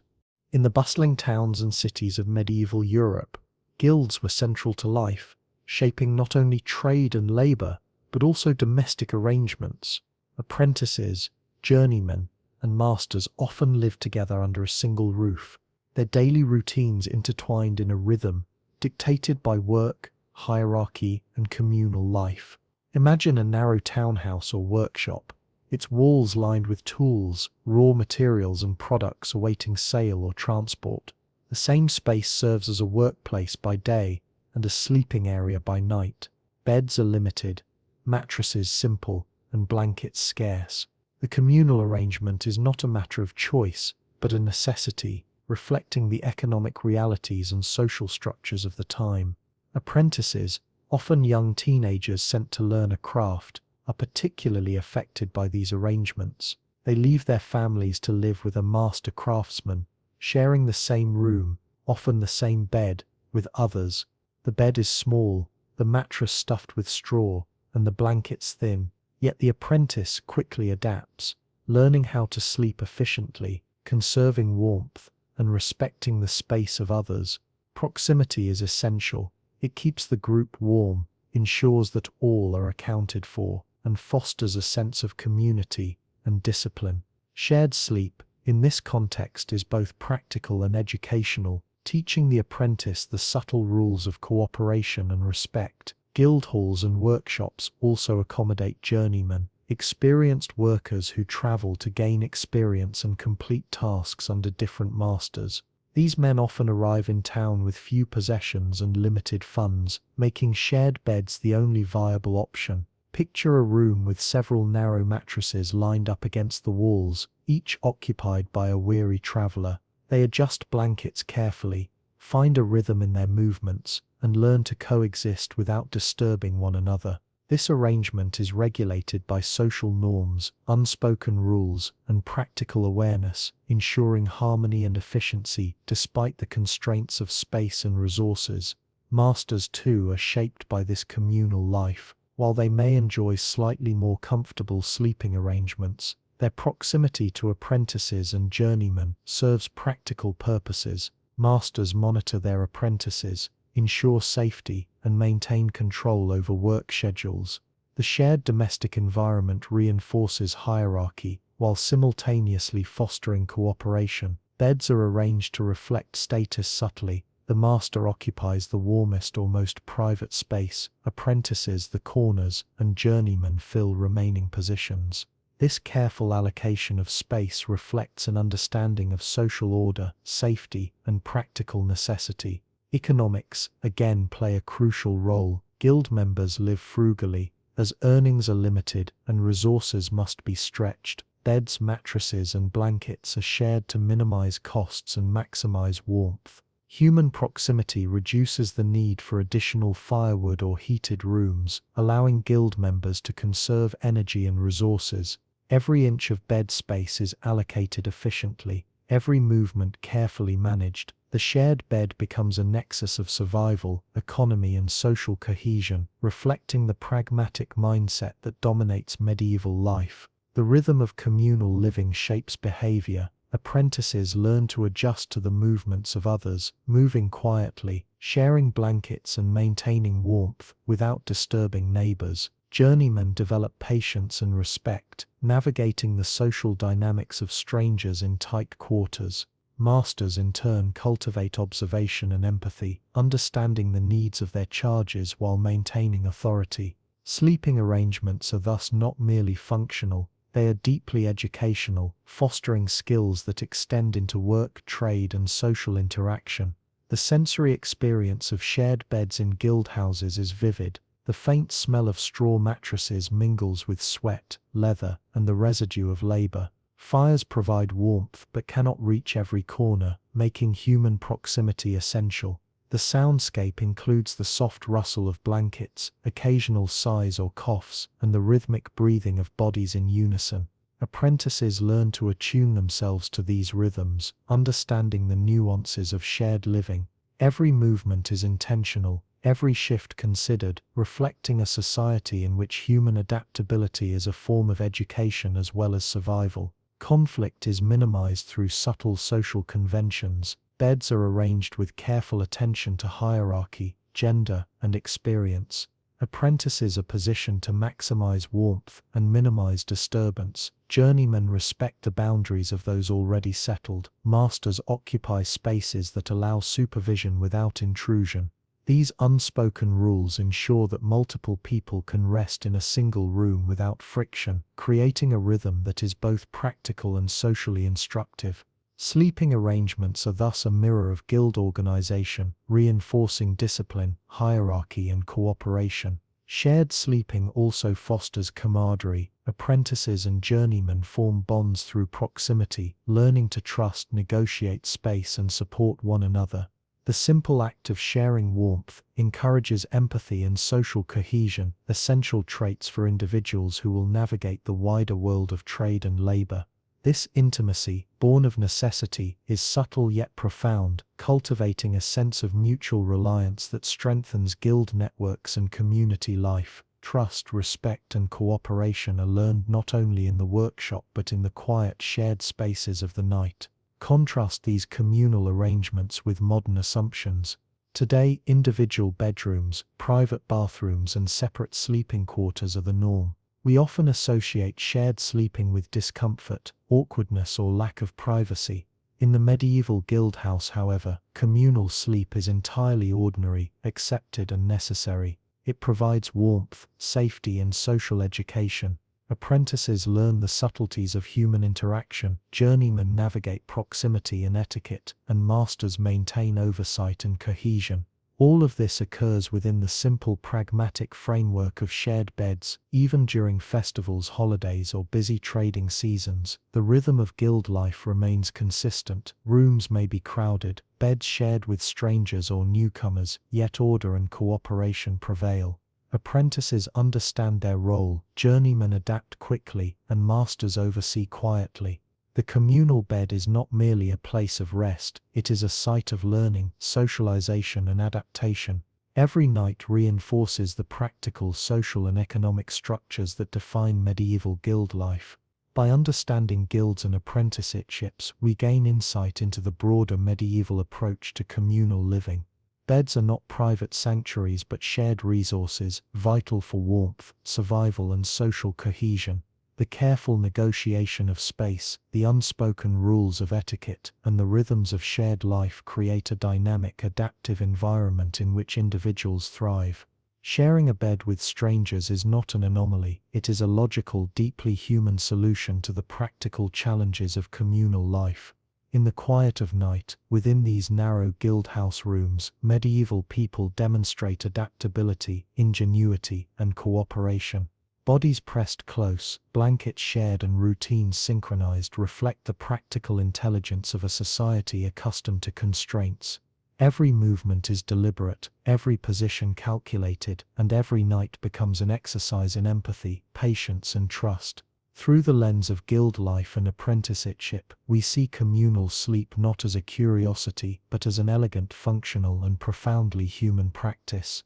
In the bustling towns and cities of medieval Europe, guilds were central to life, shaping not only trade and labor, but also domestic arrangements. Apprentices, journeymen, and masters often lived together under a single roof, their daily routines intertwined in a rhythm dictated by work, hierarchy, and communal life. Imagine a narrow townhouse or workshop, its walls lined with tools, raw materials, and products awaiting sale or transport. The same space serves as a workplace by day and a sleeping area by night. Beds are limited, mattresses simple, and blankets scarce. The communal arrangement is not a matter of choice, but a necessity, reflecting the economic realities and social structures of the time. Apprentices, often young teenagers sent to learn a craft, are particularly affected by these arrangements. They leave their families to live with a master craftsman, sharing the same room, often the same bed, with others. The bed is small, the mattress stuffed with straw, and the blankets thin, yet the apprentice quickly adapts, learning how to sleep efficiently, conserving warmth, and respecting the space of others. Proximity is essential. It keeps the group warm, ensures that all are accounted for, and fosters a sense of community and discipline. Shared sleep, in this context, is both practical and educational, teaching the apprentice the subtle rules of cooperation and respect. Guild halls and workshops also accommodate journeymen, experienced workers who travel to gain experience and complete tasks under different masters. These men often arrive in town with few possessions and limited funds, making shared beds the only viable option. Picture a room with several narrow mattresses lined up against the walls, each occupied by a weary traveler. They adjust blankets carefully, find a rhythm in their movements, and learn to coexist without disturbing one another. This arrangement is regulated by social norms, unspoken rules, and practical awareness, ensuring harmony and efficiency despite the constraints of space and resources. Masters, too, are shaped by this communal life. While they may enjoy slightly more comfortable sleeping arrangements, their proximity to apprentices and journeymen serves practical purposes. Masters monitor their apprentices, ensure safety, and maintain control over work schedules. The shared domestic environment reinforces hierarchy while simultaneously fostering cooperation. Beds are arranged to reflect status subtly. The master occupies the warmest or most private space, apprentices the corners, and journeymen fill remaining positions. This careful allocation of space reflects an understanding of social order, safety, and practical necessity. Economics, again, play a crucial role. Guild members live frugally, as earnings are limited and resources must be stretched. Beds, mattresses, and blankets are shared to minimize costs and maximize warmth. Human proximity reduces the need for additional firewood or heated rooms, allowing guild members to conserve energy and resources. Every inch of bed space is allocated efficiently, every movement carefully managed. The shared bed becomes a nexus of survival, economy, and social cohesion, reflecting the pragmatic mindset that dominates medieval life. The rhythm of communal living shapes behavior. Apprentices learn to adjust to the movements of others, moving quietly, sharing blankets, and maintaining warmth without disturbing neighbors. Journeymen develop patience and respect, navigating the social dynamics of strangers in tight quarters. Masters, in turn, cultivate observation and empathy, understanding the needs of their charges while maintaining authority. Sleeping arrangements are thus not merely functional, they are deeply educational, fostering skills that extend into work, trade, and social interaction. The sensory experience of shared beds in guild houses is vivid. The faint smell of straw mattresses mingles with sweat, leather, and the residue of labor. Fires provide warmth but cannot reach every corner, making human proximity essential. The soundscape includes the soft rustle of blankets, occasional sighs or coughs, and the rhythmic breathing of bodies in unison. Apprentices learn to attune themselves to these rhythms, understanding the nuances of shared living. Every movement is intentional, every shift considered, reflecting a society in which human adaptability is a form of education as well as survival. Conflict is minimized through subtle social conventions. Beds are arranged with careful attention to hierarchy, gender, and experience. Apprentices are positioned to maximize warmth and minimize disturbance. Journeymen respect the boundaries of those already settled. Masters occupy spaces that allow supervision without intrusion. These unspoken rules ensure that multiple people can rest in a single room without friction, creating a rhythm that is both practical and socially instructive. Sleeping arrangements are thus a mirror of guild organization, reinforcing discipline, hierarchy, and cooperation. Shared sleeping also fosters camaraderie. Apprentices and journeymen form bonds through proximity, learning to trust, negotiate space, and support one another. The simple act of sharing warmth encourages empathy and social cohesion, essential traits for individuals who will navigate the wider world of trade and labor. This intimacy, born of necessity, is subtle yet profound, cultivating a sense of mutual reliance that strengthens guild networks and community life. Trust, respect, and cooperation are learned not only in the workshop but in the quiet shared spaces of the night. Contrast these communal arrangements with modern assumptions. Today, individual bedrooms, private bathrooms, and separate sleeping quarters are the norm. We often associate shared sleeping with discomfort, awkwardness, or lack of privacy. In the medieval guild house, however, communal sleep is entirely ordinary, accepted, and necessary. It provides warmth, safety, and social education. Apprentices learn the subtleties of human interaction, journeymen navigate proximity and etiquette, and masters maintain oversight and cohesion. All of this occurs within the simple pragmatic framework of shared beds. Even during festivals, holidays, or busy trading seasons, the rhythm of guild life remains consistent. Rooms may be crowded, beds shared with strangers or newcomers, yet order and cooperation prevail. Apprentices understand their role, journeymen adapt quickly, and masters oversee quietly. The communal bed is not merely a place of rest, it is a site of learning, socialization, and adaptation. Every night reinforces the practical social and economic structures that define medieval guild life. By understanding guilds and apprenticeships, we gain insight into the broader medieval approach to communal living. Beds are not private sanctuaries but shared resources, vital for warmth, survival, and social cohesion. The careful negotiation of space, the unspoken rules of etiquette, and the rhythms of shared life create a dynamic, adaptive environment in which individuals thrive. Sharing a bed with strangers is not an anomaly, it is a logical, deeply human solution to the practical challenges of communal life. In the quiet of night, within these narrow guildhouse rooms, medieval people demonstrate adaptability, ingenuity, and cooperation. Bodies pressed close, blankets shared, and routines synchronized reflect the practical intelligence of a society accustomed to constraints. Every movement is deliberate, every position calculated, and every night becomes an exercise in empathy, patience, and trust. Through the lens of guild life and apprenticeship, we see communal sleep not as a curiosity, but as an elegant, functional, and profoundly human practice.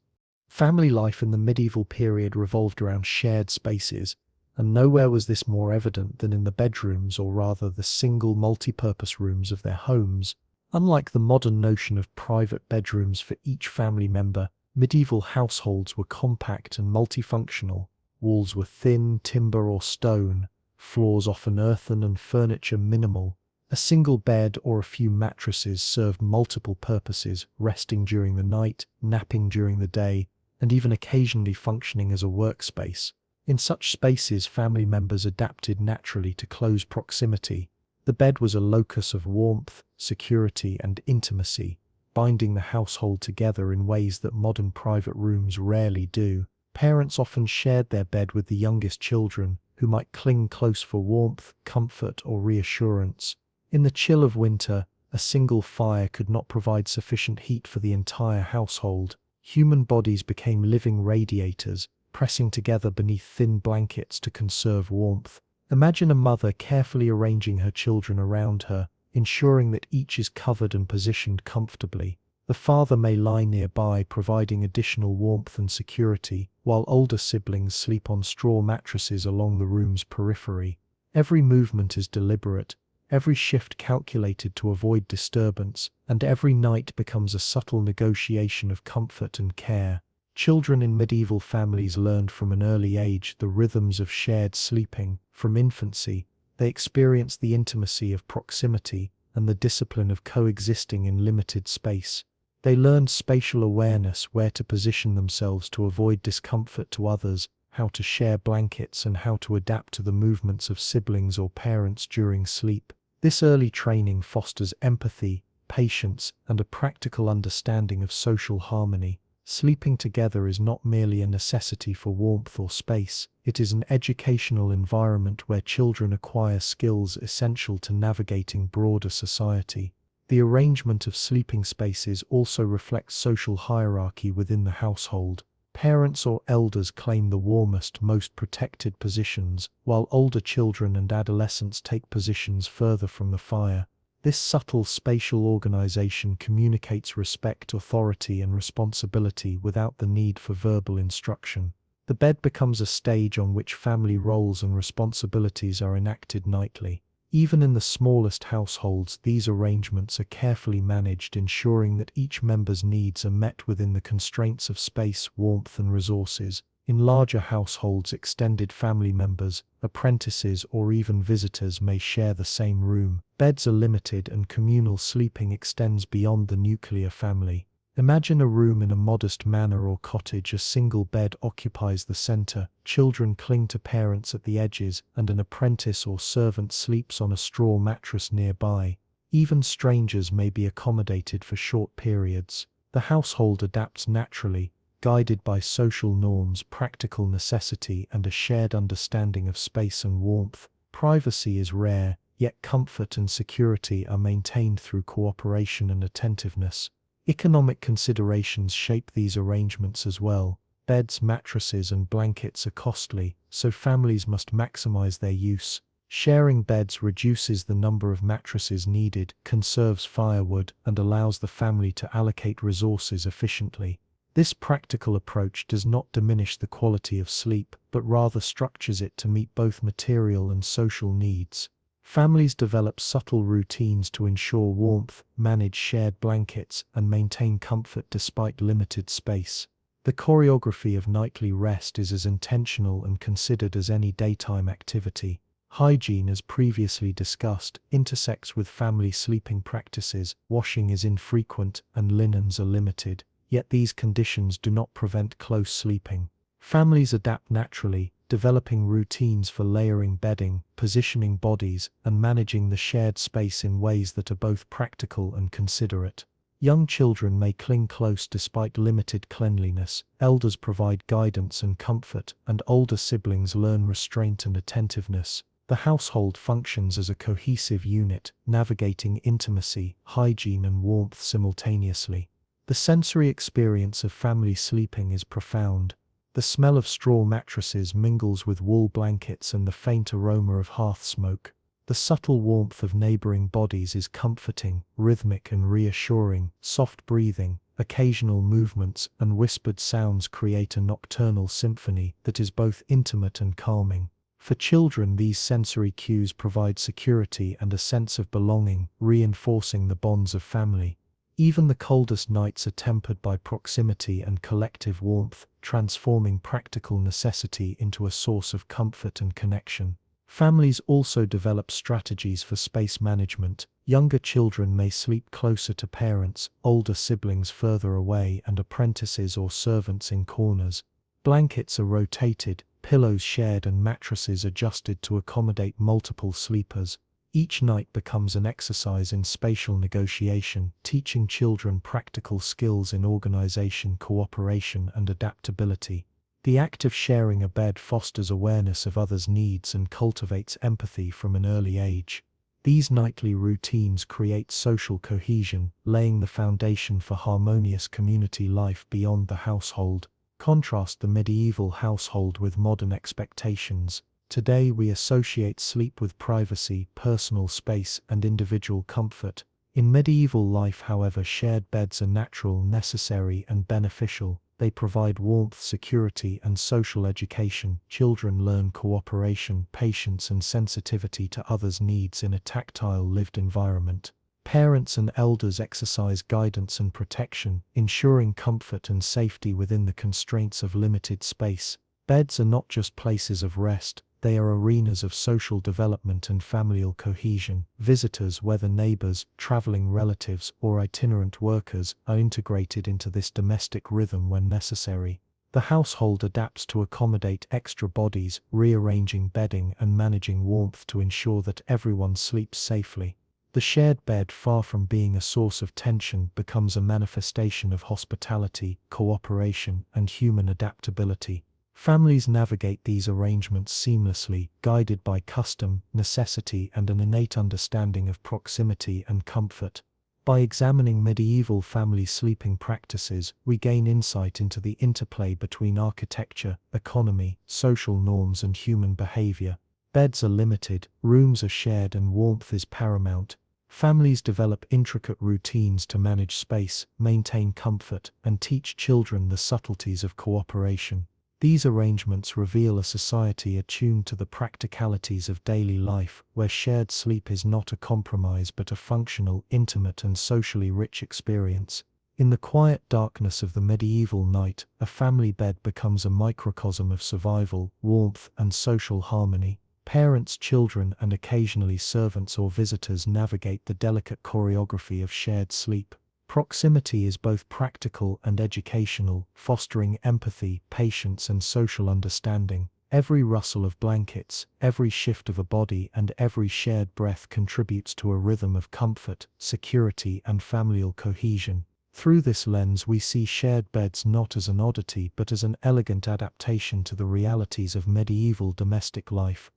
Family life in the medieval period revolved around shared spaces, and nowhere was this more evident than in the bedrooms, or rather the single multi-purpose rooms of their homes. Unlike the modern notion of private bedrooms for each family member, medieval households were compact and multifunctional. Walls were thin, timber or stone, floors often earthen, and furniture minimal. A single bed or a few mattresses served multiple purposes, resting during the night, napping during the day, and even occasionally functioning as a workspace. In such spaces, family members adapted naturally to close proximity. The bed was a locus of warmth, security, and intimacy, binding the household together in ways that modern private rooms rarely do. Parents often shared their bed with the youngest children, who might cling close for warmth, comfort, or reassurance. In the chill of winter, a single fire could not provide sufficient heat for the entire household. Human bodies became living radiators, pressing together beneath thin blankets to conserve warmth. Imagine a mother carefully arranging her children around her, ensuring that each is covered and positioned comfortably. The father may lie nearby, providing additional warmth and security, while older siblings sleep on straw mattresses along the room's periphery. Every movement is deliberate, every shift calculated to avoid disturbance, and every night becomes a subtle negotiation of comfort and care. Children in medieval families learned from an early age the rhythms of shared sleeping. From infancy, they experienced the intimacy of proximity and the discipline of coexisting in limited space. They learned spatial awareness, where to position themselves to avoid discomfort to others, how to share blankets, and how to adapt to the movements of siblings or parents during sleep. This early training fosters empathy, patience, and a practical understanding of social harmony. Sleeping together is not merely a necessity for warmth or space, it is an educational environment where children acquire skills essential to navigating broader society. The arrangement of sleeping spaces also reflects social hierarchy within the household. Parents or elders claim the warmest, most protected positions, while older children and adolescents take positions further from the fire. This subtle spatial organization communicates respect, authority, and responsibility without the need for verbal instruction. The bed becomes a stage on which family roles and responsibilities are enacted nightly. Even in the smallest households, these arrangements are carefully managed, ensuring that each member's needs are met within the constraints of space, warmth, and resources. In larger households, extended family members, apprentices, or even visitors may share the same room. Beds are limited and communal sleeping extends beyond the nuclear family. Imagine a room in a modest manor or cottage. A single bed occupies the center, children cling to parents at the edges, and an apprentice or servant sleeps on a straw mattress nearby. Even strangers may be accommodated for short periods. The household adapts naturally, guided by social norms, practical necessity, and a shared understanding of space and warmth. Privacy is rare, yet comfort and security are maintained through cooperation and attentiveness. Economic considerations shape these arrangements as well. Beds, mattresses, and blankets are costly, so families must maximize their use. Sharing beds reduces the number of mattresses needed, conserves firewood, and allows the family to allocate resources efficiently. This practical approach does not diminish the quality of sleep, but rather structures it to meet both material and social needs. Families develop subtle routines to ensure warmth, manage shared blankets, and maintain comfort despite limited space. The choreography of nightly rest is as intentional and considered as any daytime activity. Hygiene, as previously discussed, intersects with family sleeping practices. Washing is infrequent and linens are limited, yet these conditions do not prevent close sleeping. Families adapt naturally, developing routines for layering bedding, positioning bodies, and managing the shared space in ways that are both practical and considerate. Young children may cling close despite limited cleanliness, elders provide guidance and comfort, and older siblings learn restraint and attentiveness. The household functions as a cohesive unit, navigating intimacy, hygiene, and warmth simultaneously. The sensory experience of family sleeping is profound. The smell of straw mattresses mingles with wool blankets and the faint aroma of hearth smoke. The subtle warmth of neighboring bodies is comforting, rhythmic, and reassuring. Soft breathing, occasional movements, and whispered sounds create a nocturnal symphony that is both intimate and calming. For children, these sensory cues provide security and a sense of belonging, reinforcing the bonds of family. Even the coldest nights are tempered by proximity and collective warmth, transforming practical necessity into a source of comfort and connection. Families also develop strategies for space management. Younger children may sleep closer to parents, older siblings further away, and apprentices or servants in corners. Blankets are rotated, pillows shared, and mattresses adjusted to accommodate multiple sleepers. Each night becomes an exercise in spatial negotiation, teaching children practical skills in organization, cooperation, and adaptability. The act of sharing a bed fosters awareness of others' needs and cultivates empathy from an early age. These nightly routines create social cohesion, laying the foundation for harmonious community life beyond the household. Contrast the medieval household with modern expectations. Today we associate sleep with privacy, personal space, and individual comfort. In medieval life, however, shared beds are natural, necessary, and beneficial. They provide warmth, security, and social education. Children learn cooperation, patience, and sensitivity to others' needs in a tactile, lived environment. Parents and elders exercise guidance and protection, ensuring comfort and safety within the constraints of limited space. Beds are not just places of rest, they are arenas of social development and familial cohesion. Visitors, whether neighbors, traveling relatives, or itinerant workers, are integrated into this domestic rhythm when necessary. The household adapts to accommodate extra bodies, rearranging bedding and managing warmth to ensure that everyone sleeps safely. The shared bed, far from being a source of tension, becomes a manifestation of hospitality, cooperation, and human adaptability. Families navigate these arrangements seamlessly, guided by custom, necessity, and an innate understanding of proximity and comfort. By examining medieval family sleeping practices, we gain insight into the interplay between architecture, economy, social norms, and human behavior. Beds are limited, rooms are shared, and warmth is paramount. Families develop intricate routines to manage space, maintain comfort, and teach children the subtleties of cooperation. These arrangements reveal a society attuned to the practicalities of daily life, where shared sleep is not a compromise but a functional, intimate, and socially rich experience. In the quiet darkness of the medieval night, a family bed becomes a microcosm of survival, warmth, and social harmony. Parents, children, and occasionally servants or visitors navigate the delicate choreography of shared sleep. Proximity is both practical and educational, fostering empathy, patience, and social understanding. Every rustle of blankets, every shift of a body, and every shared breath contributes to a rhythm of comfort, security, and familial cohesion. Through this lens, we see shared beds not as an oddity but as an elegant adaptation to the realities of medieval domestic life.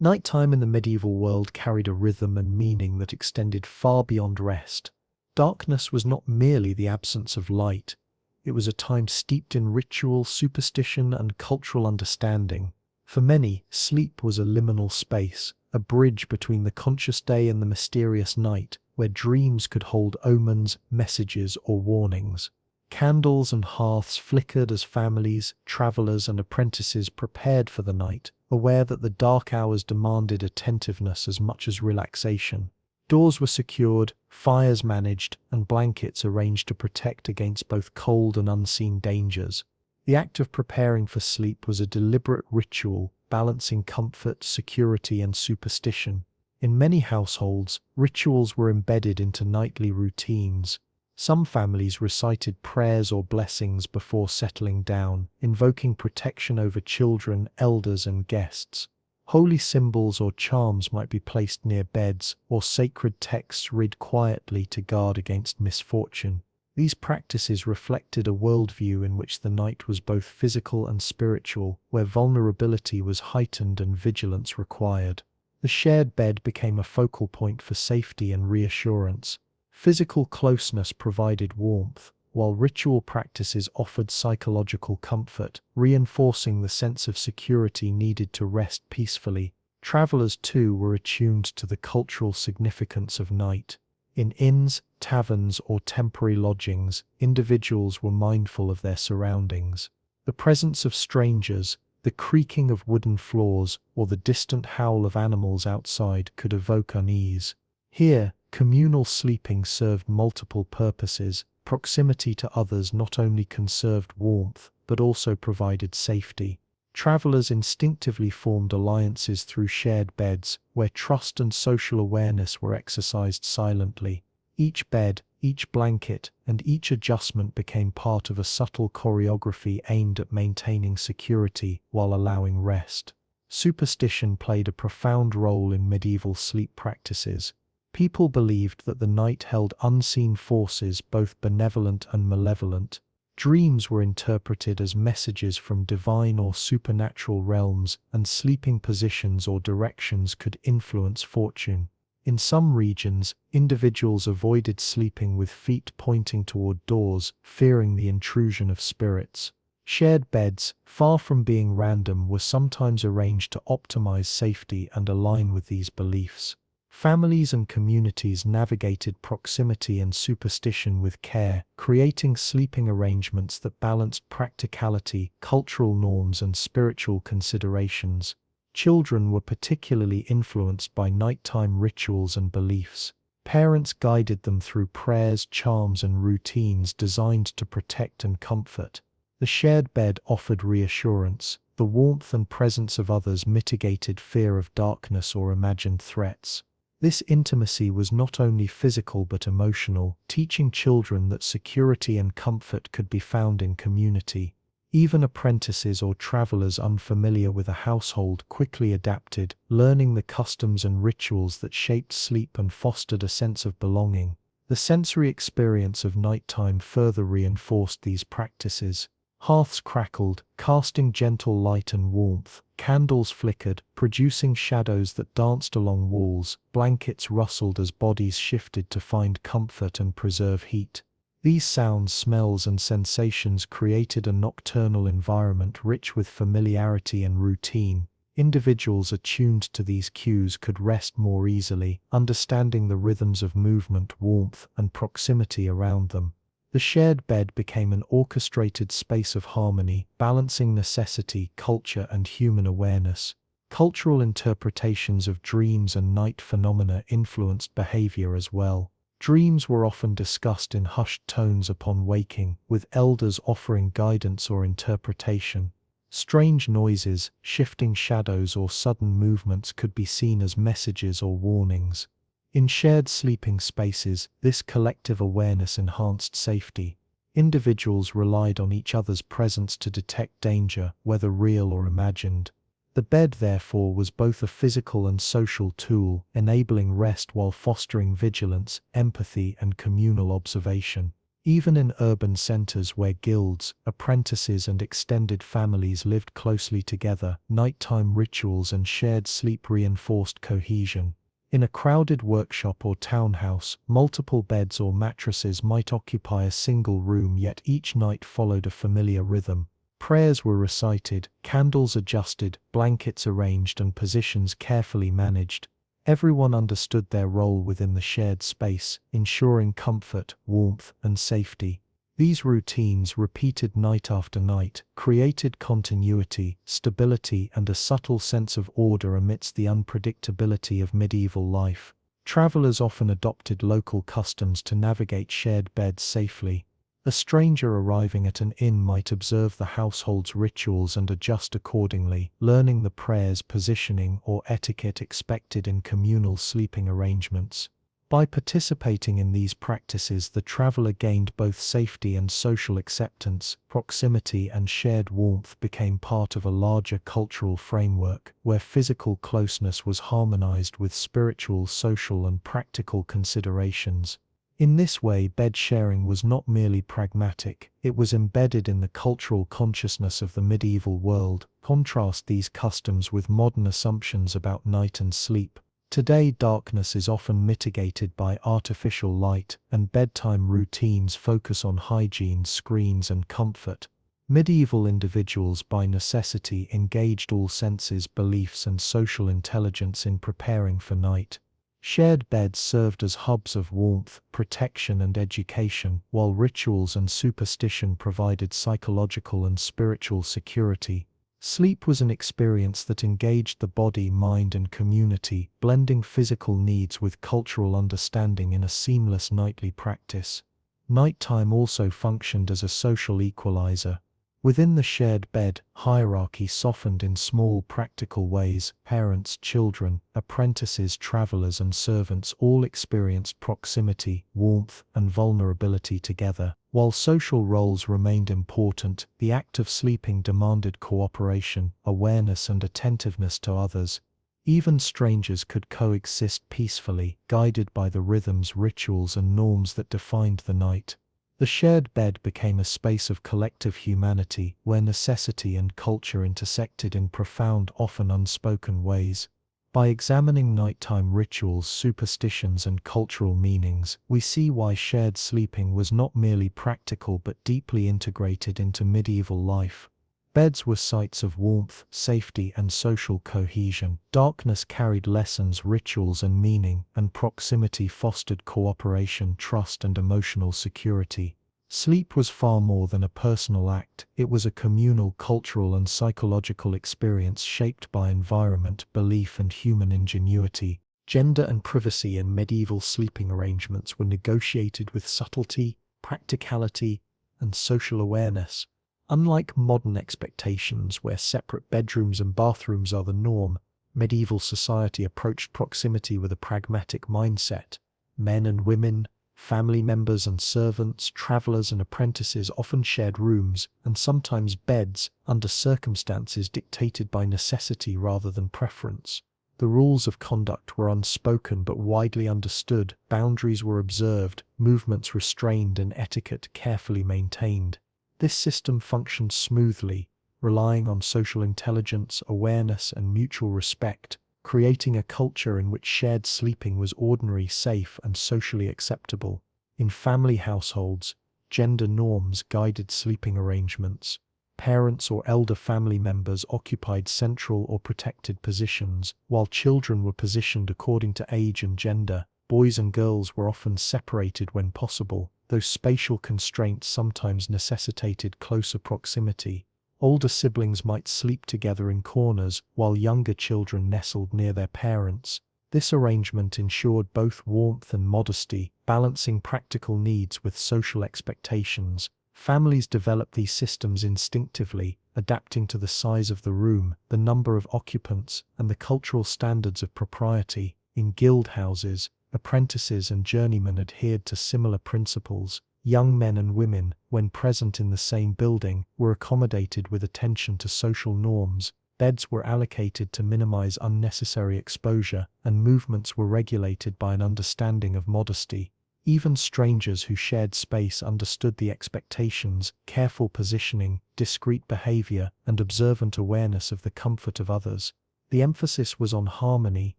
Nighttime in the medieval world carried a rhythm and meaning that extended far beyond rest. Darkness was not merely the absence of light, it was a time steeped in ritual, superstition, and cultural understanding. For many, sleep was a liminal space, a bridge between the conscious day and the mysterious night, where dreams could hold omens, messages, or warnings. Candles and hearths flickered as families, travelers, and apprentices prepared for the night, aware that the dark hours demanded attentiveness as much as relaxation. Doors were secured, fires managed, and blankets arranged to protect against both cold and unseen dangers. The act of preparing for sleep was a deliberate ritual, balancing comfort, security, and superstition. In many households, rituals were embedded into nightly routines. Some families recited prayers or blessings before settling down, invoking protection over children, elders, and guests. Holy symbols or charms might be placed near beds, or sacred texts read quietly to guard against misfortune. These practices reflected a worldview in which the night was both physical and spiritual, where vulnerability was heightened and vigilance required. The shared bed became a focal point for safety and reassurance. Physical closeness provided warmth, while ritual practices offered psychological comfort, reinforcing the sense of security needed to rest peacefully. Travelers, too, were attuned to the cultural significance of night. In inns, taverns, or temporary lodgings, individuals were mindful of their surroundings. The presence of strangers, the creaking of wooden floors, or the distant howl of animals outside could evoke unease. Here, communal sleeping served multiple purposes. Proximity to others not only conserved warmth, but also provided safety. Travelers instinctively formed alliances through shared beds, where trust and social awareness were exercised silently. Each bed, each blanket, and each adjustment became part of a subtle choreography aimed at maintaining security while allowing rest. Superstition played a profound role in medieval sleep practices. People believed that the night held unseen forces, both benevolent and malevolent. Dreams were interpreted as messages from divine or supernatural realms, and sleeping positions or directions could influence fortune. In some regions, individuals avoided sleeping with feet pointing toward doors, fearing the intrusion of spirits. Shared beds, far from being random, were sometimes arranged to optimize safety and align with these beliefs. Families and communities navigated proximity and superstition with care, creating sleeping arrangements that balanced practicality, cultural norms, and spiritual considerations. Children were particularly influenced by nighttime rituals and beliefs. Parents guided them through prayers, charms, and routines designed to protect and comfort. The shared bed offered reassurance. The warmth and presence of others mitigated fear of darkness or imagined threats. This intimacy was not only physical but emotional, teaching children that security and comfort could be found in community. Even apprentices or travelers unfamiliar with a household quickly adapted, learning the customs and rituals that shaped sleep and fostered a sense of belonging. The sensory experience of nighttime further reinforced these practices. Hearths crackled, casting gentle light and warmth. Candles flickered, producing shadows that danced along walls. Blankets rustled as bodies shifted to find comfort and preserve heat. These sounds, smells, and sensations created a nocturnal environment rich with familiarity and routine. Individuals attuned to these cues could rest more easily, understanding the rhythms of movement, warmth, and proximity around them. The shared bed became an orchestrated space of harmony, balancing necessity, culture, and human awareness. Cultural interpretations of dreams and night phenomena influenced behavior as well. Dreams were often discussed in hushed tones upon waking, with elders offering guidance or interpretation. Strange noises, shifting shadows, or sudden movements could be seen as messages or warnings. In shared sleeping spaces, this collective awareness enhanced safety. Individuals relied on each other's presence to detect danger, whether real or imagined. The bed, therefore, was both a physical and social tool, enabling rest while fostering vigilance, empathy, and communal observation. Even in urban centers where guilds, apprentices, and extended families lived closely together, nighttime rituals and shared sleep reinforced cohesion. In a crowded workshop or townhouse, multiple beds or mattresses might occupy a single room, yet each night followed a familiar rhythm. Prayers were recited, candles adjusted, blankets arranged, and positions carefully managed. Everyone understood their role within the shared space, ensuring comfort, warmth, and safety. These routines, repeated night after night, created continuity, stability, and a subtle sense of order amidst the unpredictability of medieval life. Travelers often adopted local customs to navigate shared beds safely. A stranger arriving at an inn might observe the household's rituals and adjust accordingly, learning the prayers, positioning, or etiquette expected in communal sleeping arrangements. By participating in these practices, the traveler gained both safety and social acceptance. Proximity and shared warmth became part of a larger cultural framework, where physical closeness was harmonized with spiritual, social, and practical considerations. In this way, bed sharing was not merely pragmatic, it was embedded in the cultural consciousness of the medieval world. Contrast these customs with modern assumptions about night and sleep. Today, darkness is often mitigated by artificial light, and bedtime routines focus on hygiene, screens, and comfort. Medieval individuals, by necessity, engaged all senses, beliefs, and social intelligence in preparing for night. Shared beds served as hubs of warmth, protection, and education, while rituals and superstition provided psychological and spiritual security. Sleep was an experience that engaged the body, mind, and community, blending physical needs with cultural understanding in a seamless nightly practice. Nighttime also functioned as a social equalizer. Within the shared bed, hierarchy softened in small practical ways. Parents, children, apprentices, travelers, and servants all experienced proximity, warmth, and vulnerability together. While social roles remained important, the act of sleeping demanded cooperation, awareness, and attentiveness to others. Even strangers could coexist peacefully, guided by the rhythms, rituals, and norms that defined the night. The shared bed became a space of collective humanity, where necessity and culture intersected in profound, often unspoken ways. By examining nighttime rituals, superstitions, and cultural meanings, we see why shared sleeping was not merely practical but deeply integrated into medieval life. Beds were sites of warmth, safety, and social cohesion. Darkness carried lessons, rituals, and meaning, and proximity fostered cooperation, trust, and emotional security. Sleep was far more than a personal act, it was a communal, cultural, and psychological experience shaped by environment, belief, and human ingenuity. Gender and privacy in medieval sleeping arrangements were negotiated with subtlety, practicality, and social awareness. Unlike modern expectations where separate bedrooms and bathrooms are the norm, medieval society approached proximity with a pragmatic mindset. Men and women, family members and servants, travelers and apprentices often shared rooms, and sometimes beds, under circumstances dictated by necessity rather than preference. The rules of conduct were unspoken but widely understood, boundaries were observed, movements restrained, and etiquette carefully maintained. This system functioned smoothly, relying on social intelligence, awareness, and mutual respect, creating a culture in which shared sleeping was ordinary, safe, and socially acceptable. In family households, gender norms guided sleeping arrangements. Parents or elder family members occupied central or protected positions, while children were positioned according to age and gender. Boys and girls were often separated when possible, though spatial constraints sometimes necessitated closer proximity. Older siblings might sleep together in corners, while younger children nestled near their parents. This arrangement ensured both warmth and modesty, balancing practical needs with social expectations. Families developed these systems instinctively, adapting to the size of the room, the number of occupants, and the cultural standards of propriety. In guild houses, apprentices and journeymen adhered to similar principles. Young men and women, when present in the same building, were accommodated with attention to social norms. Beds were allocated to minimize unnecessary exposure, and movements were regulated by an understanding of modesty. Even strangers who shared space understood the expectations, careful positioning, discreet behavior, and observant awareness of the comfort of others. The emphasis was on harmony,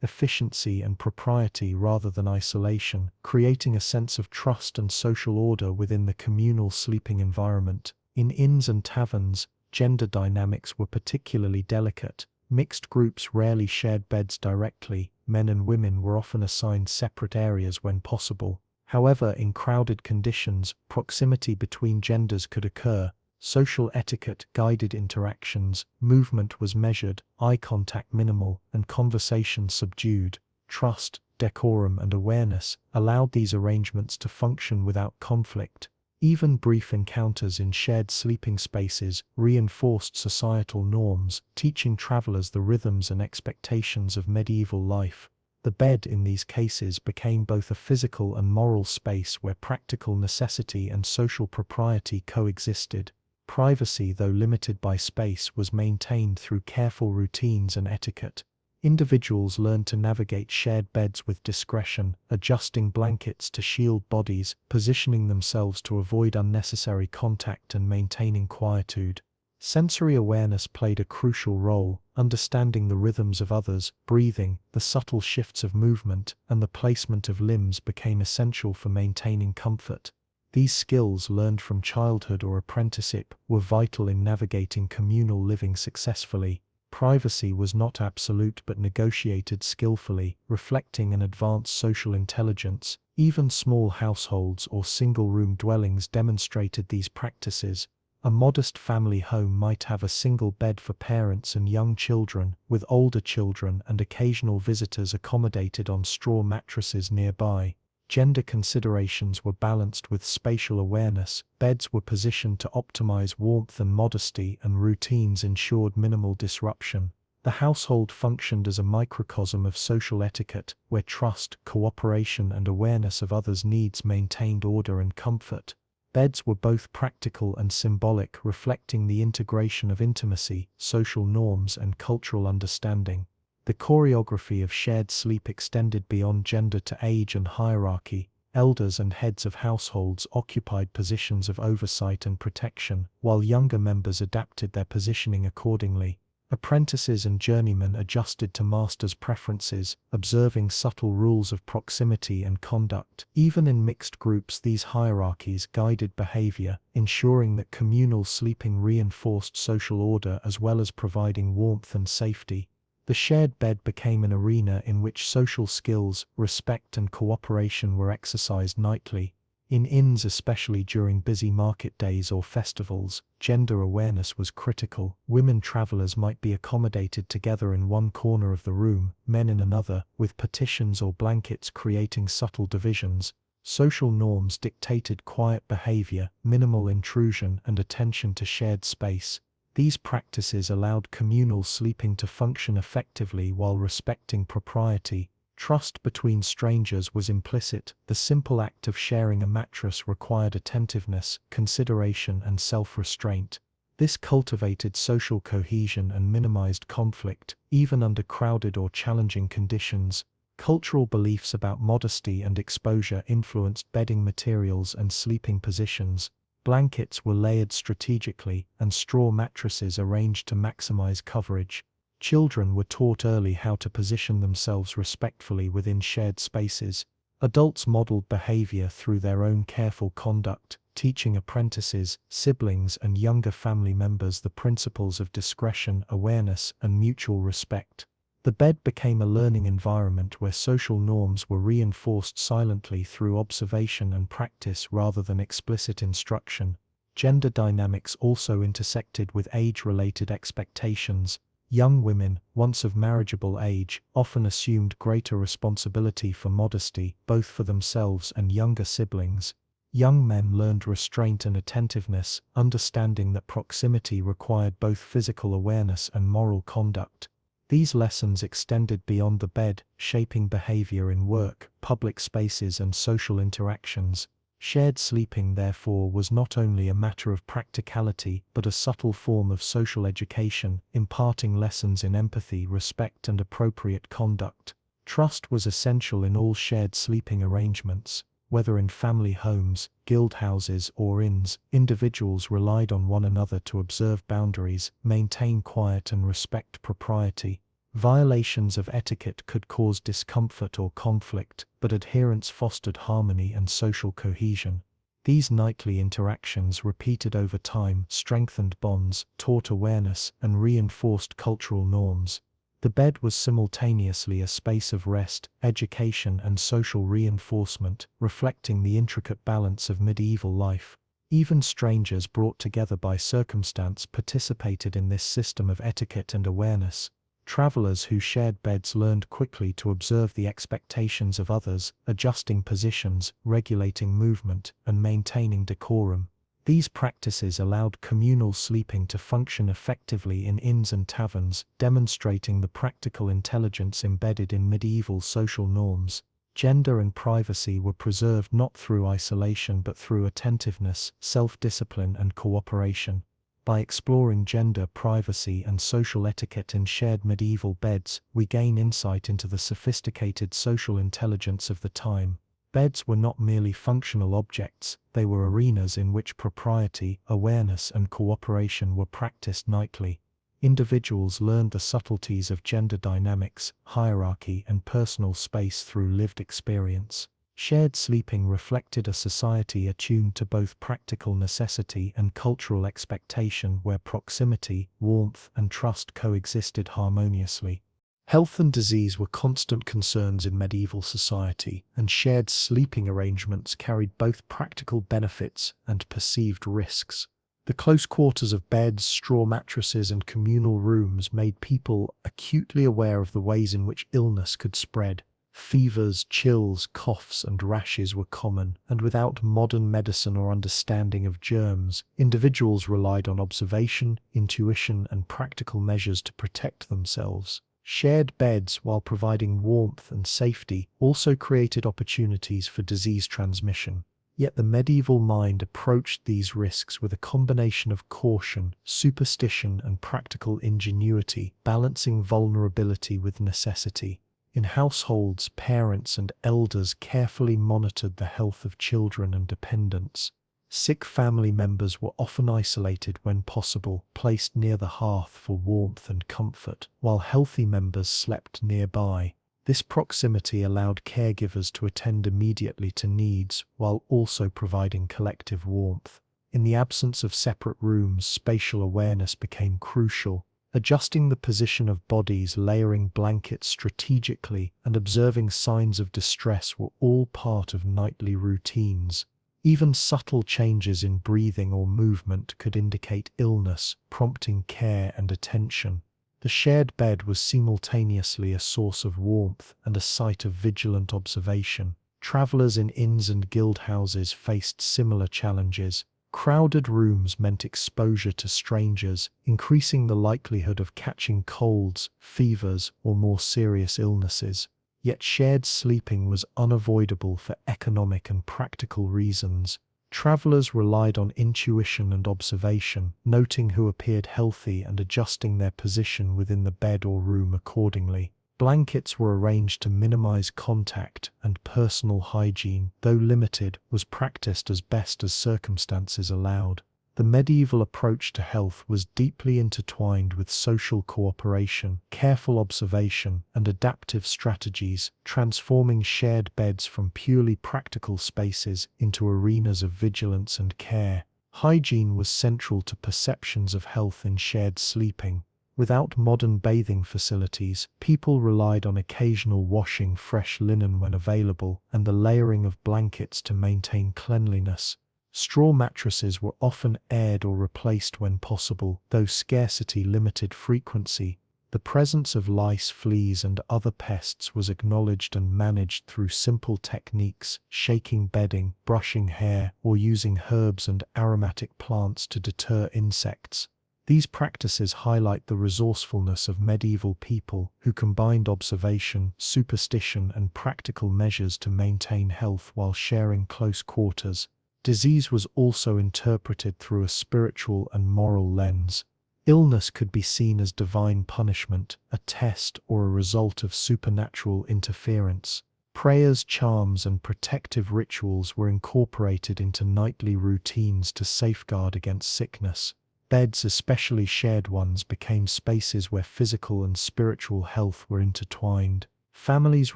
efficiency, and propriety rather than isolation, creating a sense of trust and social order within the communal sleeping environment. In inns and taverns, gender dynamics were particularly delicate. Mixed groups rarely shared beds directly. Men and women were often assigned separate areas when possible. However, in crowded conditions, proximity between genders could occur. Social etiquette guided interactions, movement was measured, eye contact minimal, and conversation subdued. Trust, decorum, and awareness allowed these arrangements to function without conflict. Even brief encounters in shared sleeping spaces reinforced societal norms, teaching travelers the rhythms and expectations of medieval life. The bed in these cases became both a physical and moral space where practical necessity and social propriety coexisted. Privacy, though limited by space, was maintained through careful routines and etiquette. Individuals learned to navigate shared beds with discretion, adjusting blankets to shield bodies, positioning themselves to avoid unnecessary contact, and maintaining quietude. Sensory awareness played a crucial role, understanding the rhythms of others, breathing, the subtle shifts of movement, and the placement of limbs became essential for maintaining comfort. These skills, learned from childhood or apprenticeship, were vital in navigating communal living successfully. Privacy was not absolute but negotiated skillfully, reflecting an advanced social intelligence. Even small households or single-room dwellings demonstrated these practices. A modest family home might have a single bed for parents and young children, with older children and occasional visitors accommodated on straw mattresses nearby. Gender considerations were balanced with spatial awareness. Beds were positioned to optimize warmth and modesty, and routines ensured minimal disruption. The household functioned as a microcosm of social etiquette, where trust, cooperation, and awareness of others' needs maintained order and comfort. Beds were both practical and symbolic, reflecting the integration of intimacy, social norms, and cultural understanding. The choreography of shared sleep extended beyond gender to age and hierarchy. Elders and heads of households occupied positions of oversight and protection, while younger members adapted their positioning accordingly. Apprentices and journeymen adjusted to masters' preferences, observing subtle rules of proximity and conduct. Even in mixed groups, these hierarchies guided behavior, ensuring that communal sleeping reinforced social order as well as providing warmth and safety. The shared bed became an arena in which social skills, respect and cooperation were exercised nightly. In inns, especially during busy market days or festivals, gender awareness was critical. Women travelers might be accommodated together in one corner of the room, men in another, with partitions or blankets creating subtle divisions. Social norms dictated quiet behavior, minimal intrusion, and attention to shared space. These practices allowed communal sleeping to function effectively while respecting propriety. Trust between strangers was implicit. The simple act of sharing a mattress required attentiveness, consideration, and self-restraint. This cultivated social cohesion and minimized conflict, even under crowded or challenging conditions. Cultural beliefs about modesty and exposure influenced bedding materials and sleeping positions. Blankets were layered strategically, and straw mattresses arranged to maximize coverage. Children were taught early how to position themselves respectfully within shared spaces. Adults modeled behavior through their own careful conduct, teaching apprentices, siblings, and younger family members the principles of discretion, awareness, and mutual respect. The bed became a learning environment where social norms were reinforced silently through observation and practice rather than explicit instruction. Gender dynamics also intersected with age-related expectations. Young women, once of marriageable age, often assumed greater responsibility for modesty, both for themselves and younger siblings. Young men learned restraint and attentiveness, understanding that proximity required both physical awareness and moral conduct. These lessons extended beyond the bed, shaping behavior in work, public spaces, and social interactions. Shared sleeping, therefore, was not only a matter of practicality, but a subtle form of social education, imparting lessons in empathy, respect, and appropriate conduct. Trust was essential in all shared sleeping arrangements. Whether in family homes, guild houses, or inns, individuals relied on one another to observe boundaries, maintain quiet, and respect propriety. Violations of etiquette could cause discomfort or conflict, but adherence fostered harmony and social cohesion. These nightly interactions, repeated over time, strengthened bonds, taught awareness, and reinforced cultural norms. The bed was simultaneously a space of rest, education, and social reinforcement, reflecting the intricate balance of medieval life. Even strangers brought together by circumstance participated in this system of etiquette and awareness. Travelers who shared beds learned quickly to observe the expectations of others, adjusting positions, regulating movement, and maintaining decorum. These practices allowed communal sleeping to function effectively in inns and taverns, demonstrating the practical intelligence embedded in medieval social norms. Gender and privacy were preserved not through isolation but through attentiveness, self-discipline, and cooperation. By exploring gender, privacy, and social etiquette in shared medieval beds, we gain insight into the sophisticated social intelligence of the time. Beds were not merely functional objects, they were arenas in which propriety, awareness, and cooperation were practiced nightly. Individuals learned the subtleties of gender dynamics, hierarchy, and personal space through lived experience. Shared sleeping reflected a society attuned to both practical necessity and cultural expectation, where proximity, warmth, and trust coexisted harmoniously. Health and disease were constant concerns in medieval society, and shared sleeping arrangements carried both practical benefits and perceived risks. The close quarters of beds, straw mattresses, and communal rooms made people acutely aware of the ways in which illness could spread. Fevers, chills, coughs, and rashes were common, and without modern medicine or understanding of germs, individuals relied on observation, intuition, and practical measures to protect themselves. Shared beds, while providing warmth and safety, also created opportunities for disease transmission. Yet the medieval mind approached these risks with a combination of caution, superstition, and practical ingenuity, balancing vulnerability with necessity. In households, parents and elders carefully monitored the health of children and dependents. Sick family members were often isolated when possible, placed near the hearth for warmth and comfort, while healthy members slept nearby. This proximity allowed caregivers to attend immediately to needs while also providing collective warmth. In the absence of separate rooms, spatial awareness became crucial. Adjusting the position of bodies, layering blankets strategically, and observing signs of distress were all part of nightly routines. Even subtle changes in breathing or movement could indicate illness, prompting care and attention. The shared bed was simultaneously a source of warmth and a site of vigilant observation. Travelers in inns and guild houses faced similar challenges. Crowded rooms meant exposure to strangers, increasing the likelihood of catching colds, fevers, or more serious illnesses. Yet shared sleeping was unavoidable for economic and practical reasons. Travelers relied on intuition and observation, noting who appeared healthy and adjusting their position within the bed or room accordingly. Blankets were arranged to minimize contact, and personal hygiene, though limited, was practiced as best as circumstances allowed. The medieval approach to health was deeply intertwined with social cooperation, careful observation, and adaptive strategies, transforming shared beds from purely practical spaces into arenas of vigilance and care. Hygiene was central to perceptions of health in shared sleeping. Without modern bathing facilities, people relied on occasional washing fresh linen when available, and the layering of blankets to maintain cleanliness. Straw mattresses were often aired or replaced when possible, though scarcity limited frequency. The presence of lice, fleas, and other pests was acknowledged and managed through simple techniques, shaking bedding, brushing hair, or using herbs and aromatic plants to deter insects. These practices highlight the resourcefulness of medieval people who combined observation, superstition, and practical measures to maintain health while sharing close quarters. Disease was also interpreted through a spiritual and moral lens. Illness could be seen as divine punishment, a test, or a result of supernatural interference. Prayers, charms, and protective rituals were incorporated into nightly routines to safeguard against sickness. Beds, especially shared ones, became spaces where physical and spiritual health were intertwined. Families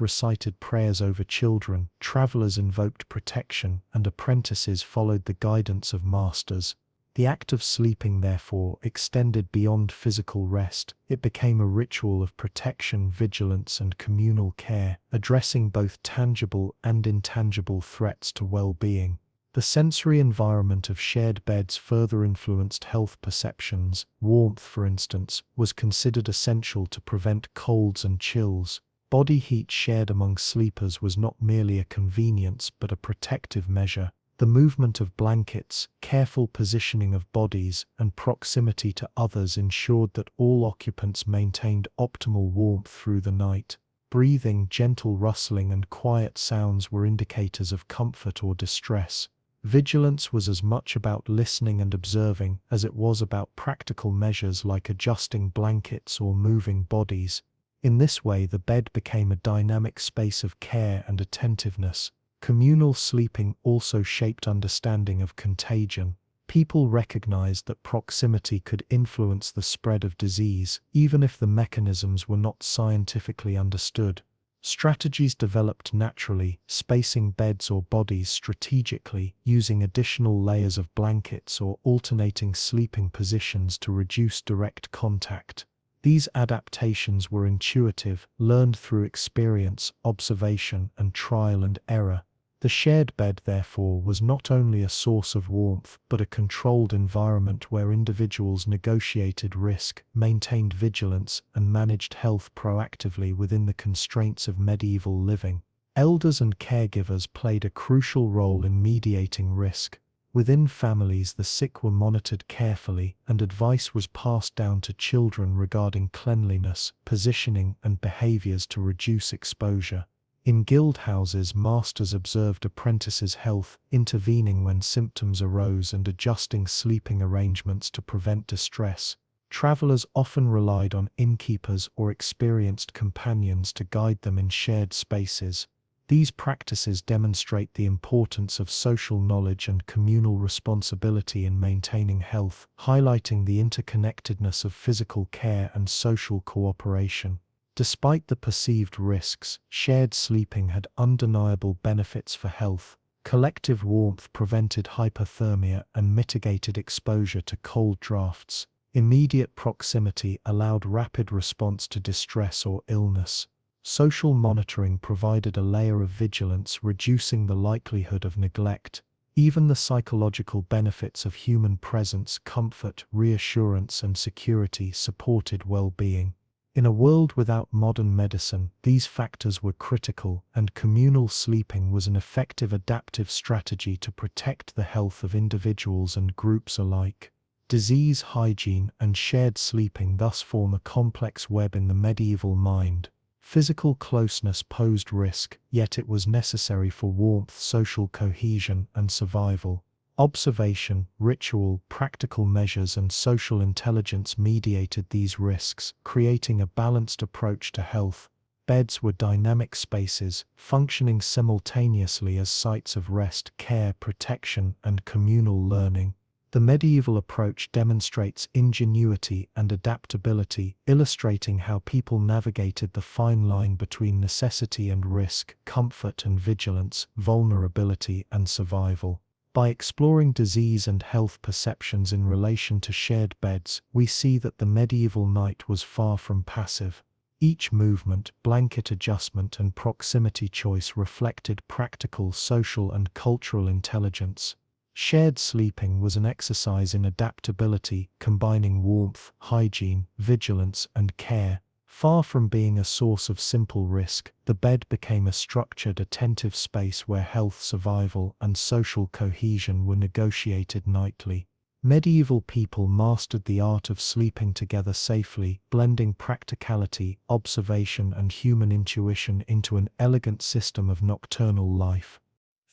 recited prayers over children, travelers invoked protection, and apprentices followed the guidance of masters. The act of sleeping, therefore, extended beyond physical rest. It became a ritual of protection, vigilance, and communal care, addressing both tangible and intangible threats to well-being. The sensory environment of shared beds further influenced health perceptions. Warmth, for instance, was considered essential to prevent colds and chills. Body heat shared among sleepers was not merely a convenience but a protective measure. The movement of blankets, careful positioning of bodies, and proximity to others ensured that all occupants maintained optimal warmth through the night. Breathing, gentle rustling, and quiet sounds were indicators of comfort or distress. Vigilance was as much about listening and observing as it was about practical measures like adjusting blankets or moving bodies. In this way, the bed became a dynamic space of care and attentiveness. Communal sleeping also shaped understanding of contagion. People recognized that proximity could influence the spread of disease, even if the mechanisms were not scientifically understood. Strategies developed naturally, spacing beds or bodies strategically, using additional layers of blankets or alternating sleeping positions to reduce direct contact. These adaptations were intuitive, learned through experience, observation, and trial and error. The shared bed, therefore, was not only a source of warmth, but a controlled environment where individuals negotiated risk, maintained vigilance, and managed health proactively within the constraints of medieval living. Elders and caregivers played a crucial role in mediating risk. Within families, the sick were monitored carefully, and advice was passed down to children regarding cleanliness, positioning, and behaviors to reduce exposure. In guild houses, masters observed apprentices' health, intervening when symptoms arose and adjusting sleeping arrangements to prevent distress. Travelers often relied on innkeepers or experienced companions to guide them in shared spaces. These practices demonstrate the importance of social knowledge and communal responsibility in maintaining health, highlighting the interconnectedness of physical care and social cooperation. Despite the perceived risks, shared sleeping had undeniable benefits for health. Collective warmth prevented hypothermia and mitigated exposure to cold drafts. Immediate proximity allowed rapid response to distress or illness. Social monitoring provided a layer of vigilance, reducing the likelihood of neglect. Even the psychological benefits of human presence, comfort, reassurance, and security supported well-being. In a world without modern medicine, these factors were critical, and communal sleeping was an effective adaptive strategy to protect the health of individuals and groups alike. Disease, hygiene, and shared sleeping thus form a complex web in the medieval mind. Physical closeness posed risk, yet it was necessary for warmth, social cohesion, and survival. Observation, ritual, practical measures, and social intelligence mediated these risks, creating a balanced approach to health. Beds were dynamic spaces, functioning simultaneously as sites of rest, care, protection, and communal learning. The medieval approach demonstrates ingenuity and adaptability, illustrating how people navigated the fine line between necessity and risk, comfort and vigilance, vulnerability and survival. By exploring disease and health perceptions in relation to shared beds, we see that the medieval night was far from passive. Each movement, blanket adjustment, and proximity choice reflected practical, social, and cultural intelligence. Shared sleeping was an exercise in adaptability, combining warmth, hygiene, vigilance, and care. Far from being a source of simple risk, the bed became a structured, attentive space where health, survival, and social cohesion were negotiated nightly. Medieval people mastered the art of sleeping together safely, blending practicality, observation, and human intuition into an elegant system of nocturnal life.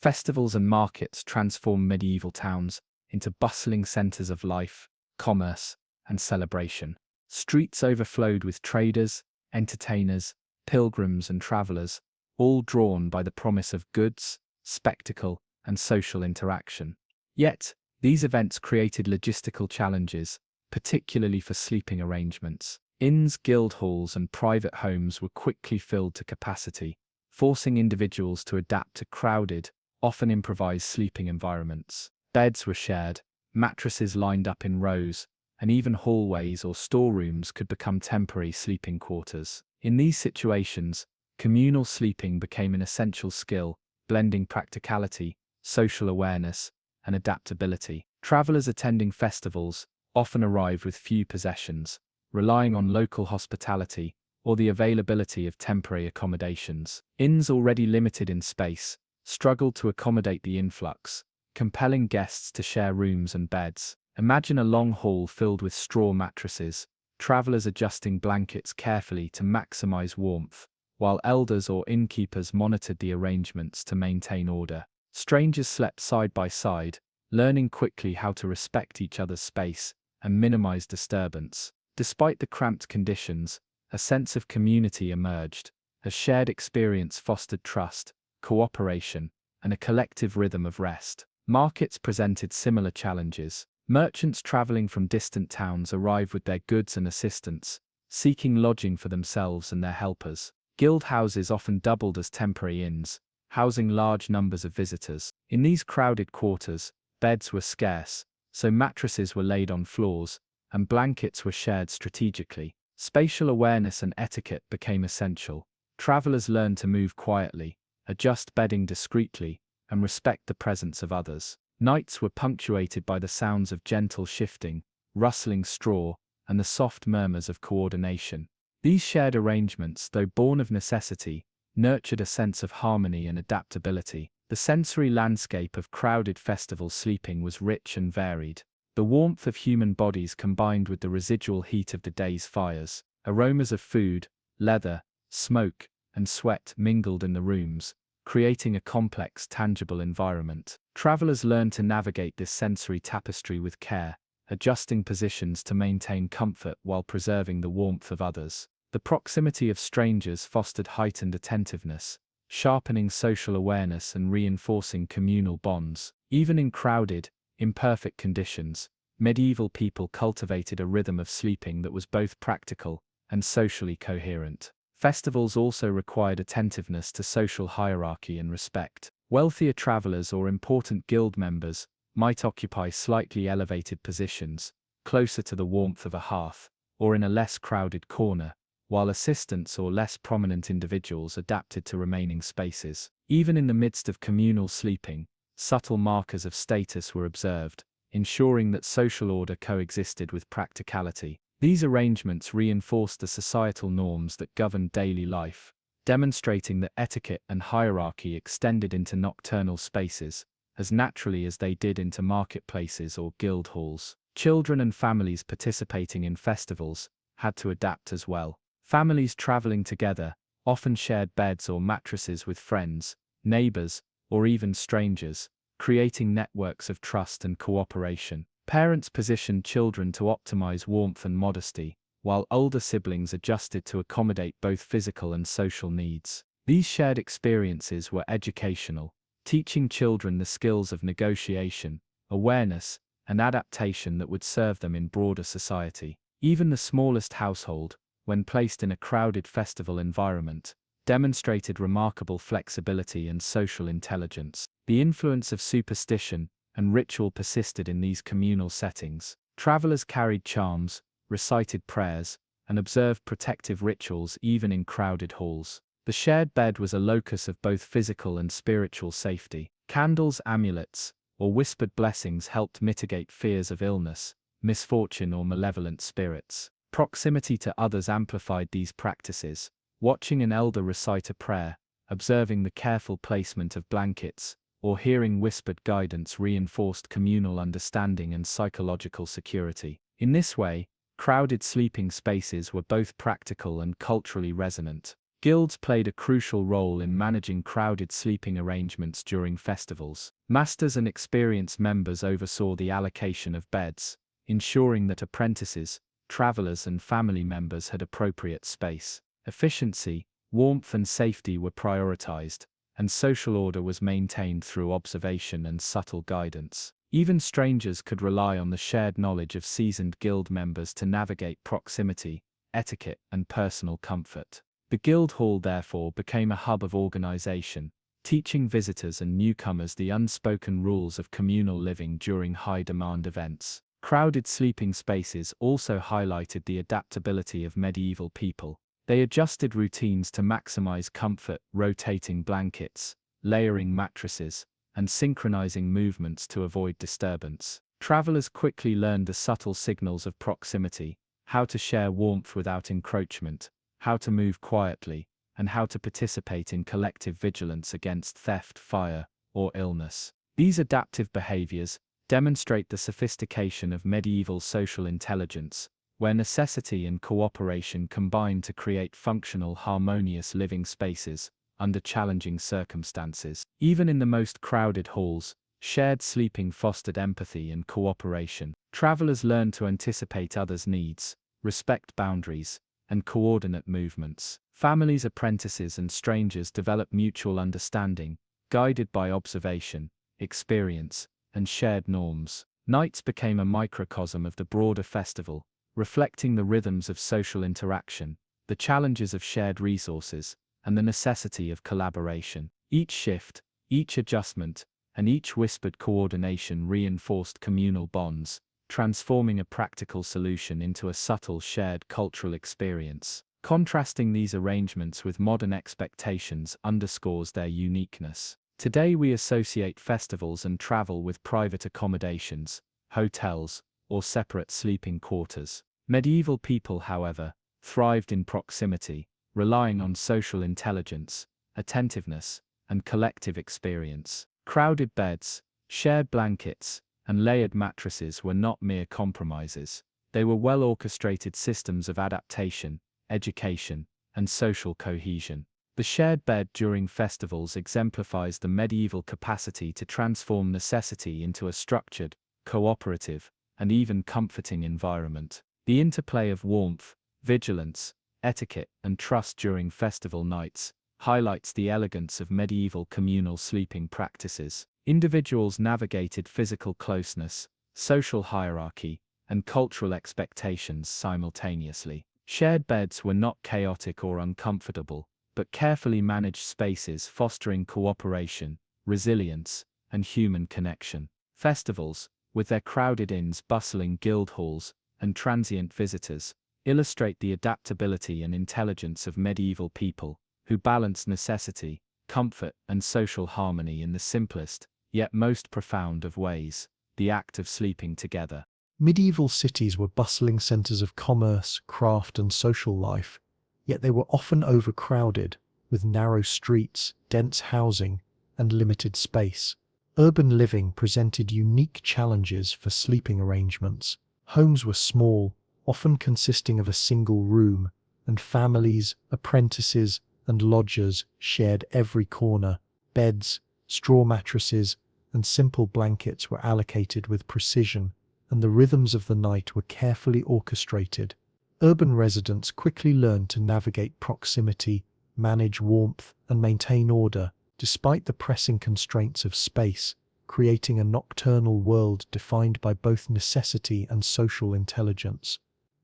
Festivals and markets transformed medieval towns into bustling centers of life, commerce, and celebration. Streets overflowed with traders, entertainers, pilgrims, and travelers, all drawn by the promise of goods, spectacle, and social interaction. Yet, these events created logistical challenges, particularly for sleeping arrangements. Inns, guild halls, and private homes were quickly filled to capacity, forcing individuals to adapt to crowded, often improvised sleeping environments. Beds were shared, mattresses lined up in rows, and even hallways or storerooms could become temporary sleeping quarters. In these situations, communal sleeping became an essential skill, blending practicality, social awareness, and adaptability. Travelers attending festivals often arrived with few possessions, relying on local hospitality or the availability of temporary accommodations. Inns, already limited in space, struggled to accommodate the influx, compelling guests to share rooms and beds. Imagine a long hall filled with straw mattresses, travelers adjusting blankets carefully to maximize warmth, while elders or innkeepers monitored the arrangements to maintain order. Strangers slept side by side, learning quickly how to respect each other's space and minimize disturbance. Despite the cramped conditions, a sense of community emerged. A shared experience fostered trust, cooperation, and a collective rhythm of rest. Markets presented similar challenges. Merchants traveling from distant towns arrived with their goods and assistants, seeking lodging for themselves and their helpers. Guild houses often doubled as temporary inns, housing large numbers of visitors. In these crowded quarters, beds were scarce, so mattresses were laid on floors, and blankets were shared strategically. Spatial awareness and etiquette became essential. Travelers learned to move quietly, adjust bedding discreetly, and respect the presence of others. Nights were punctuated by the sounds of gentle shifting, rustling straw, and the soft murmurs of coordination. These shared arrangements, though born of necessity, nurtured a sense of harmony and adaptability. The sensory landscape of crowded festival sleeping was rich and varied. The warmth of human bodies combined with the residual heat of the day's fires. Aromas of food, leather, smoke, and sweat mingled in the rooms, creating a complex, tangible environment. Travelers learned to navigate this sensory tapestry with care, adjusting positions to maintain comfort while preserving the warmth of others. The proximity of strangers fostered heightened attentiveness. sharpening social awareness and reinforcing communal bonds. Even in crowded, imperfect conditions, medieval people cultivated a rhythm of sleeping that was both practical and socially coherent. Festivals also required attentiveness to social hierarchy and respect. Wealthier travelers or important guild members might occupy slightly elevated positions, closer to the warmth of a hearth, or in a less crowded corner, while assistants or less prominent individuals adapted to remaining spaces. Even in the midst of communal sleeping, subtle markers of status were observed, ensuring that social order coexisted with practicality. These arrangements reinforced the societal norms that governed daily life, demonstrating that etiquette and hierarchy extended into nocturnal spaces, as naturally as they did into marketplaces or guild halls. Children and families participating in festivals had to adapt as well. Families traveling together often shared beds or mattresses with friends, neighbors, or even strangers, creating networks of trust and cooperation. Parents positioned children to optimize warmth and modesty, while older siblings adjusted to accommodate both physical and social needs. These shared experiences were educational, teaching children the skills of negotiation, awareness, and adaptation that would serve them in broader society. Even the smallest household, when placed in a crowded festival environment, demonstrated remarkable flexibility and social intelligence. The influence of superstition and ritual persisted in these communal settings. Travelers carried charms, recited prayers, and observed protective rituals even in crowded halls. The shared bed was a locus of both physical and spiritual safety. Candles, amulets, or whispered blessings helped mitigate fears of illness, misfortune, or malevolent spirits. Proximity to others amplified these practices. Watching an elder recite a prayer, observing the careful placement of blankets, or hearing whispered guidance reinforced communal understanding and psychological security. In this way, crowded sleeping spaces were both practical and culturally resonant. Guilds played a crucial role in managing crowded sleeping arrangements during festivals. Masters and experienced members oversaw the allocation of beds, ensuring that apprentices, travelers, and family members had appropriate space. Efficiency, warmth, and safety were prioritized, and social order was maintained through observation and subtle guidance. Even strangers could rely on the shared knowledge of seasoned guild members to navigate proximity, etiquette, and personal comfort. The guild hall therefore became a hub of organization, teaching visitors and newcomers the unspoken rules of communal living during high-demand events. Crowded sleeping spaces also highlighted the adaptability of medieval people. They adjusted routines to maximize comfort, rotating blankets, layering mattresses, and synchronizing movements to avoid disturbance. Travelers quickly learned the subtle signals of proximity, how to share warmth without encroachment, how to move quietly, and how to participate in collective vigilance against theft, fire, or illness. These adaptive behaviors demonstrate the sophistication of medieval social intelligence, where necessity and cooperation combine to create functional, harmonious living spaces under challenging circumstances. Even in the most crowded halls, shared sleeping fostered empathy and cooperation. Travelers learned to anticipate others' needs, respect boundaries, and coordinate movements. Families, apprentices, and strangers developed mutual understanding, guided by observation, experience, and shared norms. Nights became a microcosm of the broader festival, reflecting the rhythms of social interaction, the challenges of shared resources, and the necessity of collaboration. Each shift, each adjustment, and each whispered coordination reinforced communal bonds, transforming a practical solution into a subtle shared cultural experience. Contrasting these arrangements with modern expectations underscores their uniqueness. Today we associate festivals and travel with private accommodations, hotels, or separate sleeping quarters. Medieval people, however, thrived in proximity, relying on social intelligence, attentiveness, and collective experience. Crowded beds, shared blankets, and layered mattresses were not mere compromises. They were well-orchestrated systems of adaptation, education, and social cohesion. The shared bed during festivals exemplifies the medieval capacity to transform necessity into a structured, cooperative, and even comforting environment. The interplay of warmth, vigilance, etiquette, and trust during festival nights highlights the elegance of medieval communal sleeping practices. Individuals navigated physical closeness, social hierarchy, and cultural expectations simultaneously. Shared beds were not chaotic or uncomfortable, but carefully managed spaces fostering cooperation, resilience, and human connection. Festivals, with their crowded inns, bustling guild halls, and transient visitors, illustrate the adaptability and intelligence of medieval people, who balanced necessity, comfort, and social harmony in the simplest, yet most profound of ways: the act of sleeping together. Medieval cities were bustling centers of commerce, craft, and social life, yet they were often overcrowded, with narrow streets, dense housing, and limited space. Urban living presented unique challenges for sleeping arrangements. Homes were small, often consisting of a single room, and families, apprentices, and lodgers shared every corner. Beds, straw mattresses, and simple blankets were allocated with precision, and the rhythms of the night were carefully orchestrated. Urban residents quickly learned to navigate proximity, manage warmth, and maintain order, despite the pressing constraints of space, creating a nocturnal world defined by both necessity and social intelligence.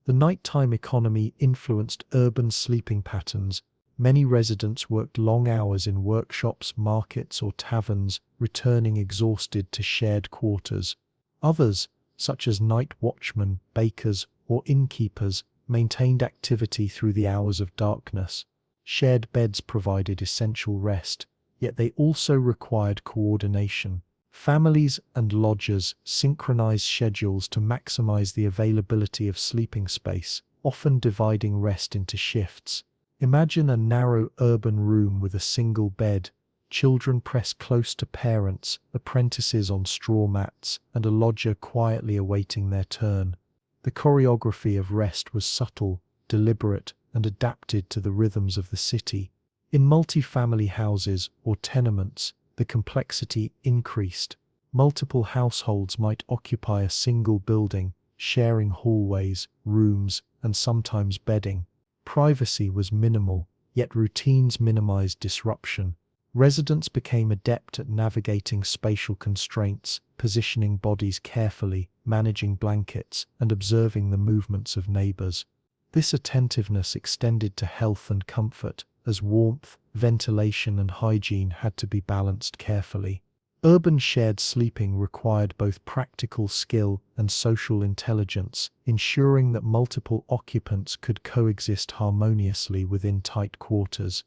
The nighttime economy influenced urban sleeping patterns. Many residents worked long hours in workshops, markets, or taverns, returning exhausted to shared quarters. Others, such as night watchmen, bakers, or innkeepers, maintained activity through the hours of darkness. Shared beds provided essential rest, yet they also required coordination. Families and lodgers synchronized schedules to maximize the availability of sleeping space, often dividing rest into shifts. Imagine a narrow urban room with a single bed, children pressed close to parents, apprentices on straw mats, and a lodger quietly awaiting their turn. The choreography of rest was subtle, deliberate, and adapted to the rhythms of the city. In multi-family houses or tenements, the complexity increased. Multiple households might occupy a single building, sharing hallways, rooms, and sometimes bedding. Privacy was minimal, yet routines minimized disruption. Residents became adept at navigating spatial constraints, positioning bodies carefully, managing blankets, and observing the movements of neighbors. This attentiveness extended to health and comfort, as warmth, ventilation, and hygiene had to be balanced carefully. Urban shared sleeping required both practical skill and social intelligence, ensuring that multiple occupants could coexist harmoniously within tight quarters.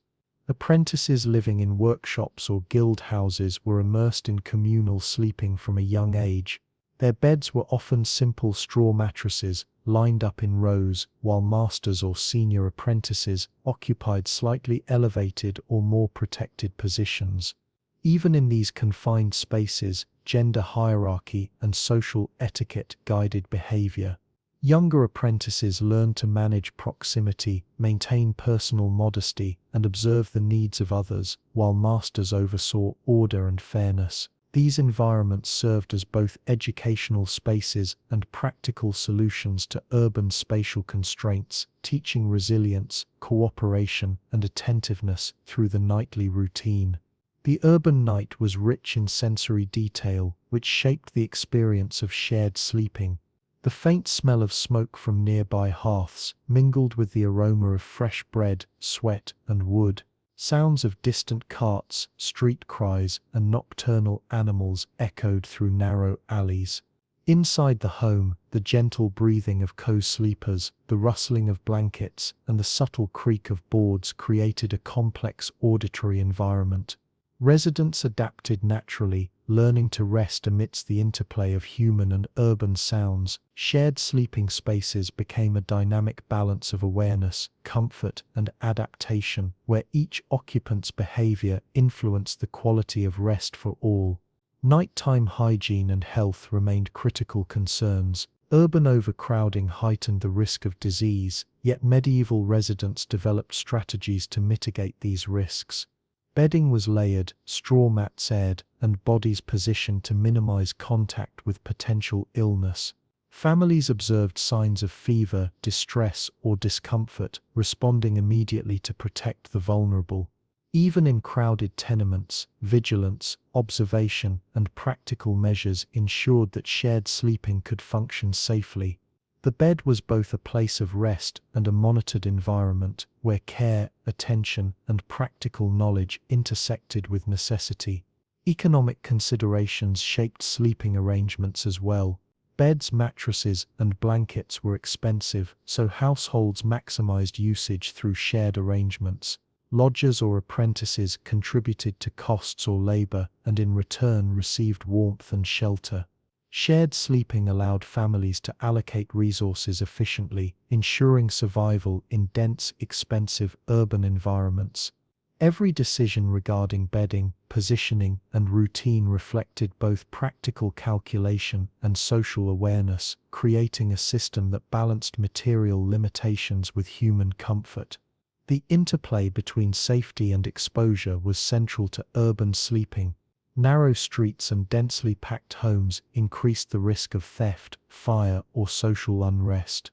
Apprentices living in workshops or guild houses were immersed in communal sleeping from a young age. Their beds were often simple straw mattresses, lined up in rows, while masters or senior apprentices occupied slightly elevated or more protected positions. Even in these confined spaces, gender hierarchy and social etiquette guided behavior. Younger apprentices learned to manage proximity, maintain personal modesty, and observe the needs of others, while masters oversaw order and fairness. These environments served as both educational spaces and practical solutions to urban spatial constraints, teaching resilience, cooperation, and attentiveness through the nightly routine. The urban night was rich in sensory detail, which shaped the experience of shared sleeping. The faint smell of smoke from nearby hearths mingled with the aroma of fresh bread, sweat, and wood. Sounds of distant carts, street cries, and nocturnal animals echoed through narrow alleys. Inside the home, the gentle breathing of co-sleepers, the rustling of blankets, and the subtle creak of boards created a complex auditory environment. Residents adapted naturally, learning to rest amidst the interplay of human and urban sounds. Shared sleeping spaces became a dynamic balance of awareness, comfort, and adaptation, where each occupant's behavior influenced the quality of rest for all. Nighttime hygiene and health remained critical concerns. Urban overcrowding heightened the risk of disease, yet medieval residents developed strategies to mitigate these risks. Bedding was layered, straw mats aired, and bodies positioned to minimize contact with potential illness. Families observed signs of fever, distress, or discomfort, responding immediately to protect the vulnerable. Even in crowded tenements, vigilance, observation, and practical measures ensured that shared sleeping could function safely. The bed was both a place of rest and a monitored environment where care, attention, and practical knowledge intersected with necessity. Economic considerations shaped sleeping arrangements as well. Beds, mattresses, and blankets were expensive, so households maximized usage through shared arrangements. Lodgers or apprentices contributed to costs or labor and in return received warmth and shelter. Shared sleeping allowed families to allocate resources efficiently, ensuring survival in dense, expensive urban environments. Every decision regarding bedding, positioning, and routine reflected both practical calculation and social awareness, creating a system that balanced material limitations with human comfort. The interplay between safety and exposure was central to urban sleeping. Narrow streets and densely packed homes increased the risk of theft, fire, or social unrest.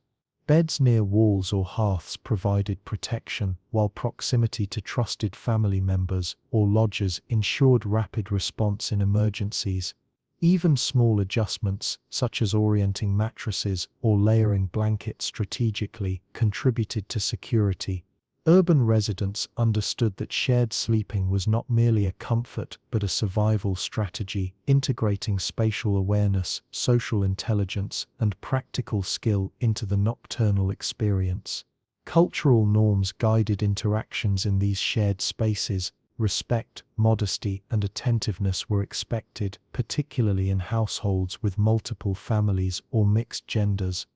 Beds near walls or hearths provided protection, while proximity to trusted family members or lodgers ensured rapid response in emergencies. Even small adjustments, such as orienting mattresses or layering blankets strategically, contributed to security. Urban residents understood that shared sleeping was not merely a comfort but a survival strategy, integrating spatial awareness, social intelligence, and practical skill into the nocturnal experience. Cultural norms guided interactions in these shared spaces. Respect, modesty, and attentiveness were expected, particularly in households with multiple families or mixed genders.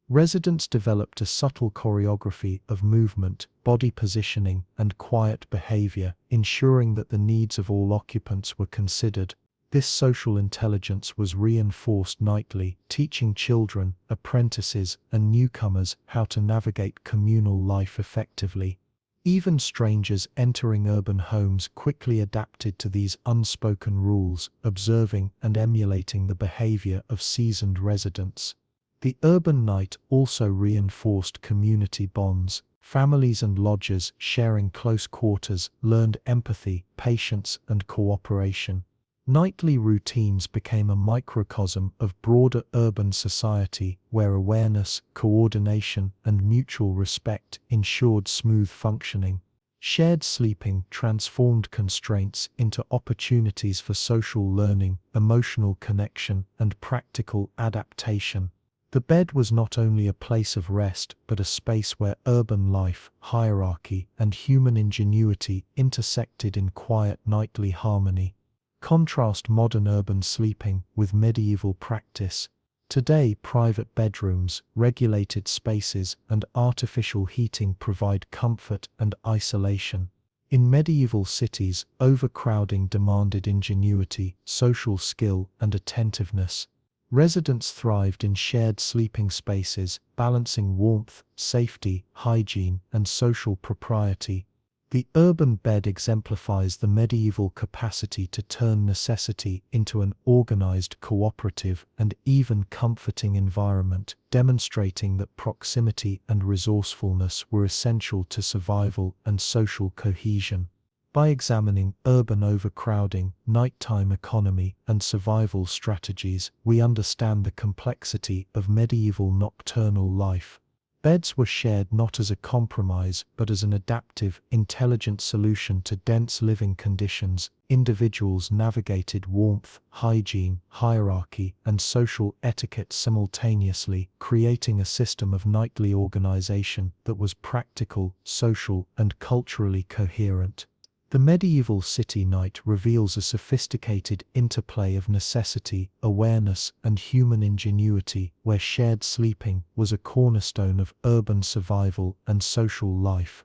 Residents developed a subtle choreography of movement, body positioning, and quiet behavior, ensuring that the needs of all occupants were considered. This social intelligence was reinforced nightly, teaching children, apprentices, and newcomers how to navigate communal life effectively. Even strangers entering urban homes quickly adapted to these unspoken rules, observing and emulating the behavior of seasoned residents. The urban night also reinforced community bonds. Families and lodgers sharing close quarters learned empathy, patience, and cooperation. Nightly routines became a microcosm of broader urban society where awareness, coordination, and mutual respect ensured smooth functioning. Shared sleeping transformed constraints into opportunities for social learning, emotional connection, and practical adaptation. The bed was not only a place of rest, but a space where urban life, hierarchy, and human ingenuity intersected in quiet nightly harmony. Contrast modern urban sleeping with medieval practice. Today, private bedrooms, regulated spaces, and artificial heating provide comfort and isolation. In medieval cities, overcrowding demanded ingenuity, social skill, and attentiveness. Residents thrived in shared sleeping spaces, balancing warmth, safety, hygiene, and social propriety. The urban bed exemplifies the medieval capacity to turn necessity into an organized, cooperative, and even comforting environment, demonstrating that proximity and resourcefulness were essential to survival and social cohesion. By examining urban overcrowding, nighttime economy, and survival strategies, we understand the complexity of medieval nocturnal life. Beds were shared not as a compromise, but as an adaptive, intelligent solution to dense living conditions. Individuals navigated warmth, hygiene, hierarchy, and social etiquette simultaneously, creating a system of nightly organization that was practical, social, and culturally coherent. The medieval city night reveals a sophisticated interplay of necessity, awareness, and human ingenuity, where shared sleeping was a cornerstone of urban survival and social life.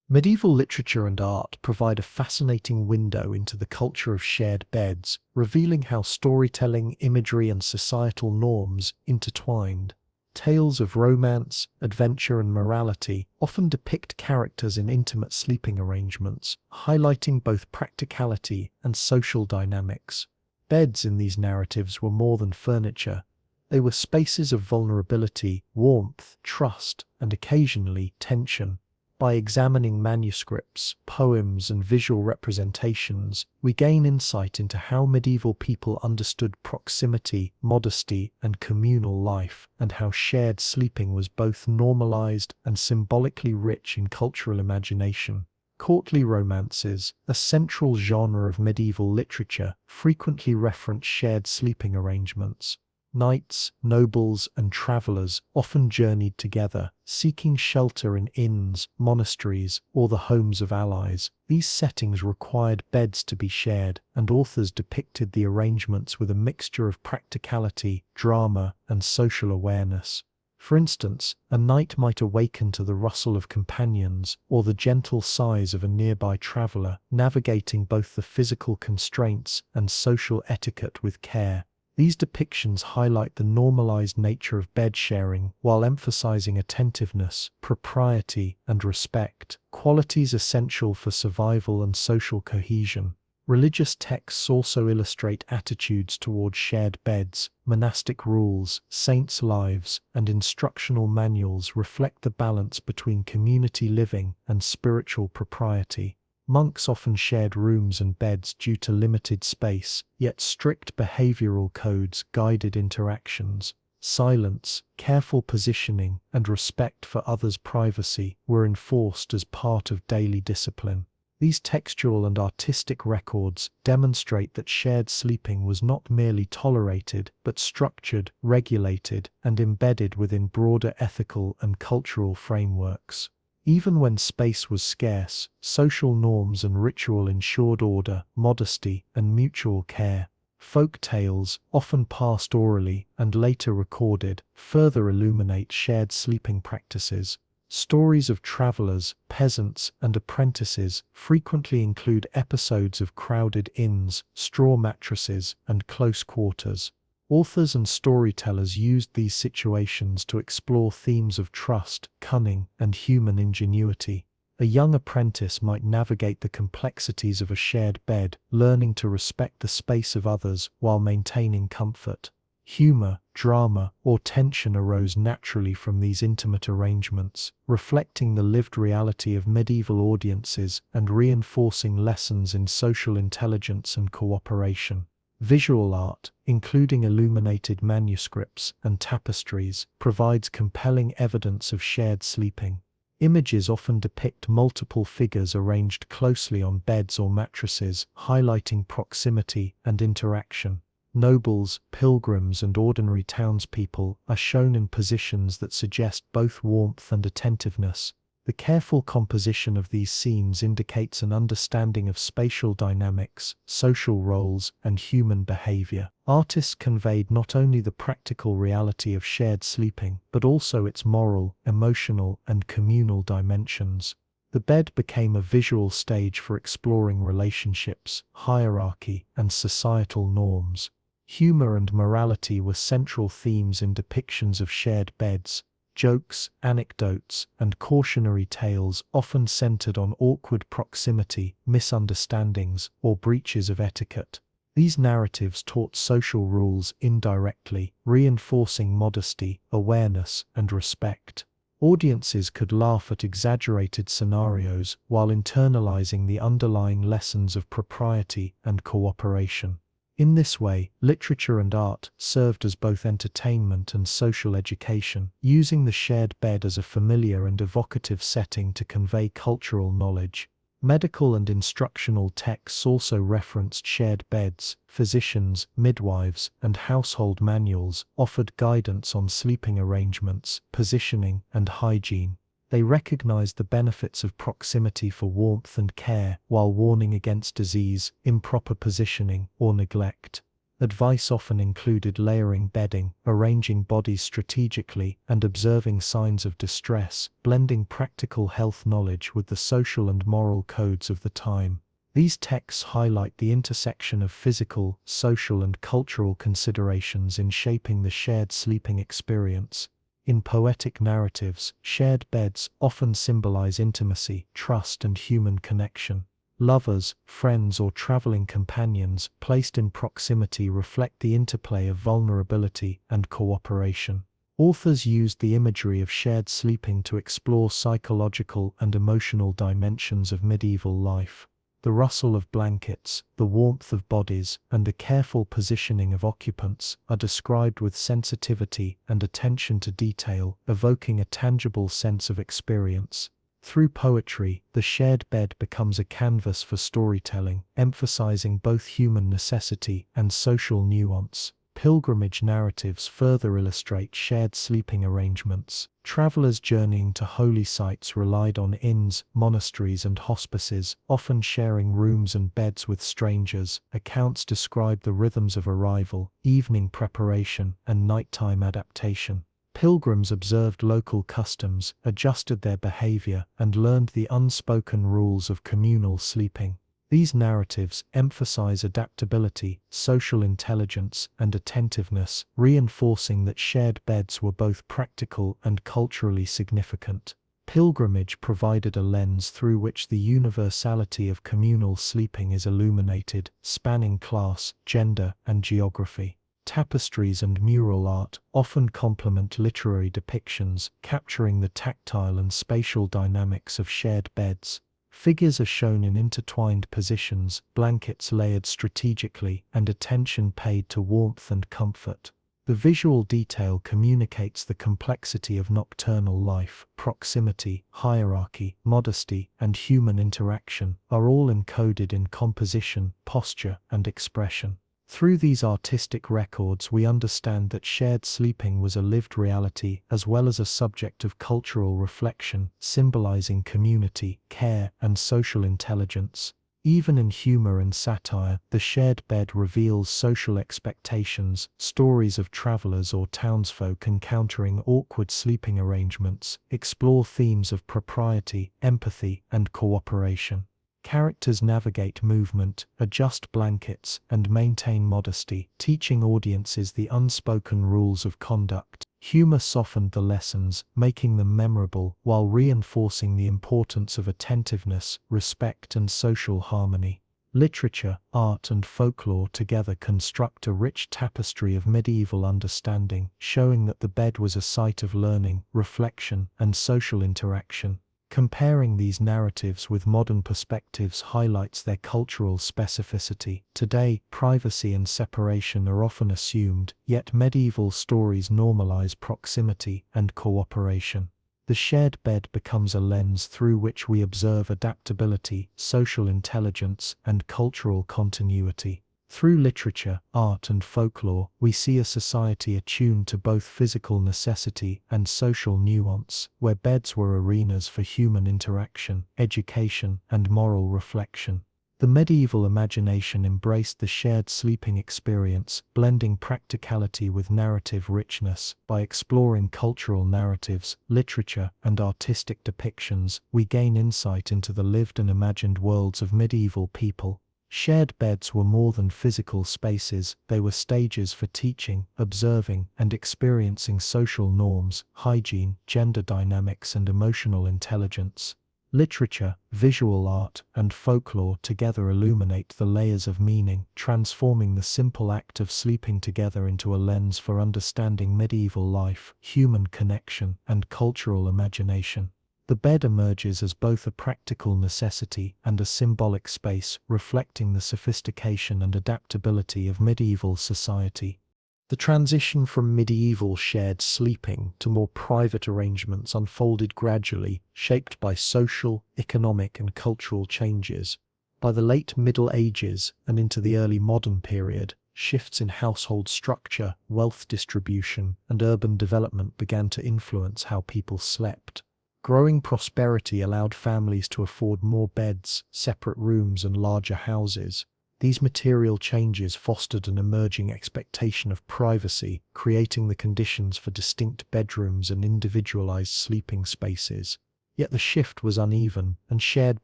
Medieval literature and art provide a fascinating window into the culture of shared beds, revealing how storytelling, imagery, and societal norms intertwined. Tales of romance, adventure, and morality often depict characters in intimate sleeping arrangements, highlighting both practicality and social dynamics. Beds in these narratives were more than furniture. They were spaces of vulnerability, warmth, trust, and occasionally tension. By examining manuscripts, poems, and visual representations, we gain insight into how medieval people understood proximity, modesty, and communal life, and how shared sleeping was both normalized and symbolically rich in cultural imagination. Courtly romances, a central genre of medieval literature, frequently reference shared sleeping arrangements. Knights, nobles, and travelers often journeyed together, seeking shelter in inns, monasteries, or the homes of allies. These settings required beds to be shared, and authors depicted the arrangements with a mixture of practicality, drama, and social awareness. For instance, a knight might awaken to the rustle of companions or the gentle sighs of a nearby traveler, navigating both the physical constraints and social etiquette with care. These depictions highlight the normalized nature of bed sharing while emphasizing attentiveness, propriety, and respect, qualities essential for survival and social cohesion. Religious texts also illustrate attitudes toward shared beds. Monastic rules, saints' lives, and instructional manuals reflect the balance between community living and spiritual propriety. Monks often shared rooms and beds due to limited space, yet strict behavioral codes guided interactions. Silence, careful positioning, and respect for others' privacy were enforced as part of daily discipline. These textual and artistic records demonstrate that shared sleeping was not merely tolerated, but structured, regulated, and embedded within broader ethical and cultural frameworks. Even when space was scarce, social norms and ritual ensured order, modesty, and mutual care. Folk tales, often passed orally and later recorded, further illuminate shared sleeping practices. Stories of travelers, peasants, and apprentices frequently include episodes of crowded inns, straw mattresses, and close quarters. Authors and storytellers used these situations to explore themes of trust, cunning, and human ingenuity. A young apprentice might navigate the complexities of a shared bed, learning to respect the space of others while maintaining comfort. Humor, drama, or tension arose naturally from these intimate arrangements, reflecting the lived reality of medieval audiences and reinforcing lessons in social intelligence and cooperation. Visual art, including illuminated manuscripts and tapestries, provides compelling evidence of shared sleeping. Images often depict multiple figures arranged closely on beds or mattresses, highlighting proximity and interaction. Nobles, pilgrims, and ordinary townspeople are shown in positions that suggest both warmth and attentiveness. The careful composition of these scenes indicates an understanding of spatial dynamics, social roles, and human behavior. Artists conveyed not only the practical reality of shared sleeping, but also its moral, emotional, and communal dimensions. The bed became a visual stage for exploring relationships, hierarchy, and societal norms. Humor and morality were central themes in depictions of shared beds. Jokes, anecdotes, and cautionary tales often centered on awkward proximity, misunderstandings, or breaches of etiquette. These narratives taught social rules indirectly, reinforcing modesty, awareness, and respect. Audiences could laugh at exaggerated scenarios while internalizing the underlying lessons of propriety and cooperation. In this way, literature and art served as both entertainment and social education, using the shared bed as a familiar and evocative setting to convey cultural knowledge. Medical and instructional texts also referenced shared beds. Physicians, midwives, and household manuals offered guidance on sleeping arrangements, positioning, and hygiene. They recognized the benefits of proximity for warmth and care, while warning against disease, improper positioning, or neglect. Advice often included layering bedding, arranging bodies strategically, and observing signs of distress, blending practical health knowledge with the social and moral codes of the time. These texts highlight the intersection of physical, social, and cultural considerations in shaping the shared sleeping experience. In poetic narratives, shared beds often symbolize intimacy, trust, and human connection. Lovers, friends, or traveling companions placed in proximity reflect the interplay of vulnerability and cooperation. Authors used the imagery of shared sleeping to explore psychological and emotional dimensions of medieval life. The rustle of blankets, the warmth of bodies, and the careful positioning of occupants are described with sensitivity and attention to detail, evoking a tangible sense of experience. Through poetry, the shared bed becomes a canvas for storytelling, emphasizing both human necessity and social nuance. Pilgrimage narratives further illustrate shared sleeping arrangements. Travelers journeying to holy sites relied on inns, monasteries, and hospices, often sharing rooms and beds with strangers. Accounts describe the rhythms of arrival, evening preparation, and nighttime adaptation. Pilgrims observed local customs, adjusted their behavior, and learned the unspoken rules of communal sleeping. These narratives emphasize adaptability, social intelligence, and attentiveness, reinforcing that shared beds were both practical and culturally significant. Pilgrimage provided a lens through which the universality of communal sleeping is illuminated, spanning class, gender, and geography. Tapestries and mural art often complement literary depictions, capturing the tactile and spatial dynamics of shared beds. Figures are shown in intertwined positions, blankets layered strategically, and attention paid to warmth and comfort. The visual detail communicates the complexity of nocturnal life. Proximity, hierarchy, modesty, and human interaction are all encoded in composition, posture, and expression. Through these artistic records, we understand that shared sleeping was a lived reality as well as a subject of cultural reflection, symbolizing community, care, and social intelligence. Even in humor and satire, the shared bed reveals social expectations, stories of travelers or townsfolk encountering awkward sleeping arrangements, explore themes of propriety, empathy, and cooperation. Characters navigate movement, adjust blankets, and maintain modesty, teaching audiences the unspoken rules of conduct. Humor softened the lessons, making them memorable, while reinforcing the importance of attentiveness, respect, and social harmony. Literature, art, and folklore together construct a rich tapestry of medieval understanding, showing that the bed was a site of learning, reflection, and social interaction. Comparing these narratives with modern perspectives highlights their cultural specificity. Today, privacy and separation are often assumed, yet medieval stories normalize proximity and cooperation. The shared bed becomes a lens through which we observe adaptability, social intelligence, and cultural continuity. Through literature, art, and folklore, we see a society attuned to both physical necessity and social nuance, where beds were arenas for human interaction, education, and moral reflection. The medieval imagination embraced the shared sleeping experience, blending practicality with narrative richness. By exploring cultural narratives, literature, and artistic depictions, we gain insight into the lived and imagined worlds of medieval people. Shared beds were more than physical spaces, they were stages for teaching, observing, and experiencing social norms, hygiene, gender dynamics, and emotional intelligence. Literature, visual art, and folklore together illuminate the layers of meaning, transforming the simple act of sleeping together into a lens for understanding medieval life, human connection, and cultural imagination. The bed emerges as both a practical necessity and a symbolic space, reflecting the sophistication and adaptability of medieval society. The transition from medieval shared sleeping to more private arrangements unfolded gradually, shaped by social, economic, and cultural changes. By the late Middle Ages and into the early modern period, shifts in household structure, wealth distribution, and urban development began to influence how people slept. Growing prosperity allowed families to afford more beds, separate rooms, and larger houses. These material changes fostered an emerging expectation of privacy, creating the conditions for distinct bedrooms and individualized sleeping spaces. Yet the shift was uneven, and shared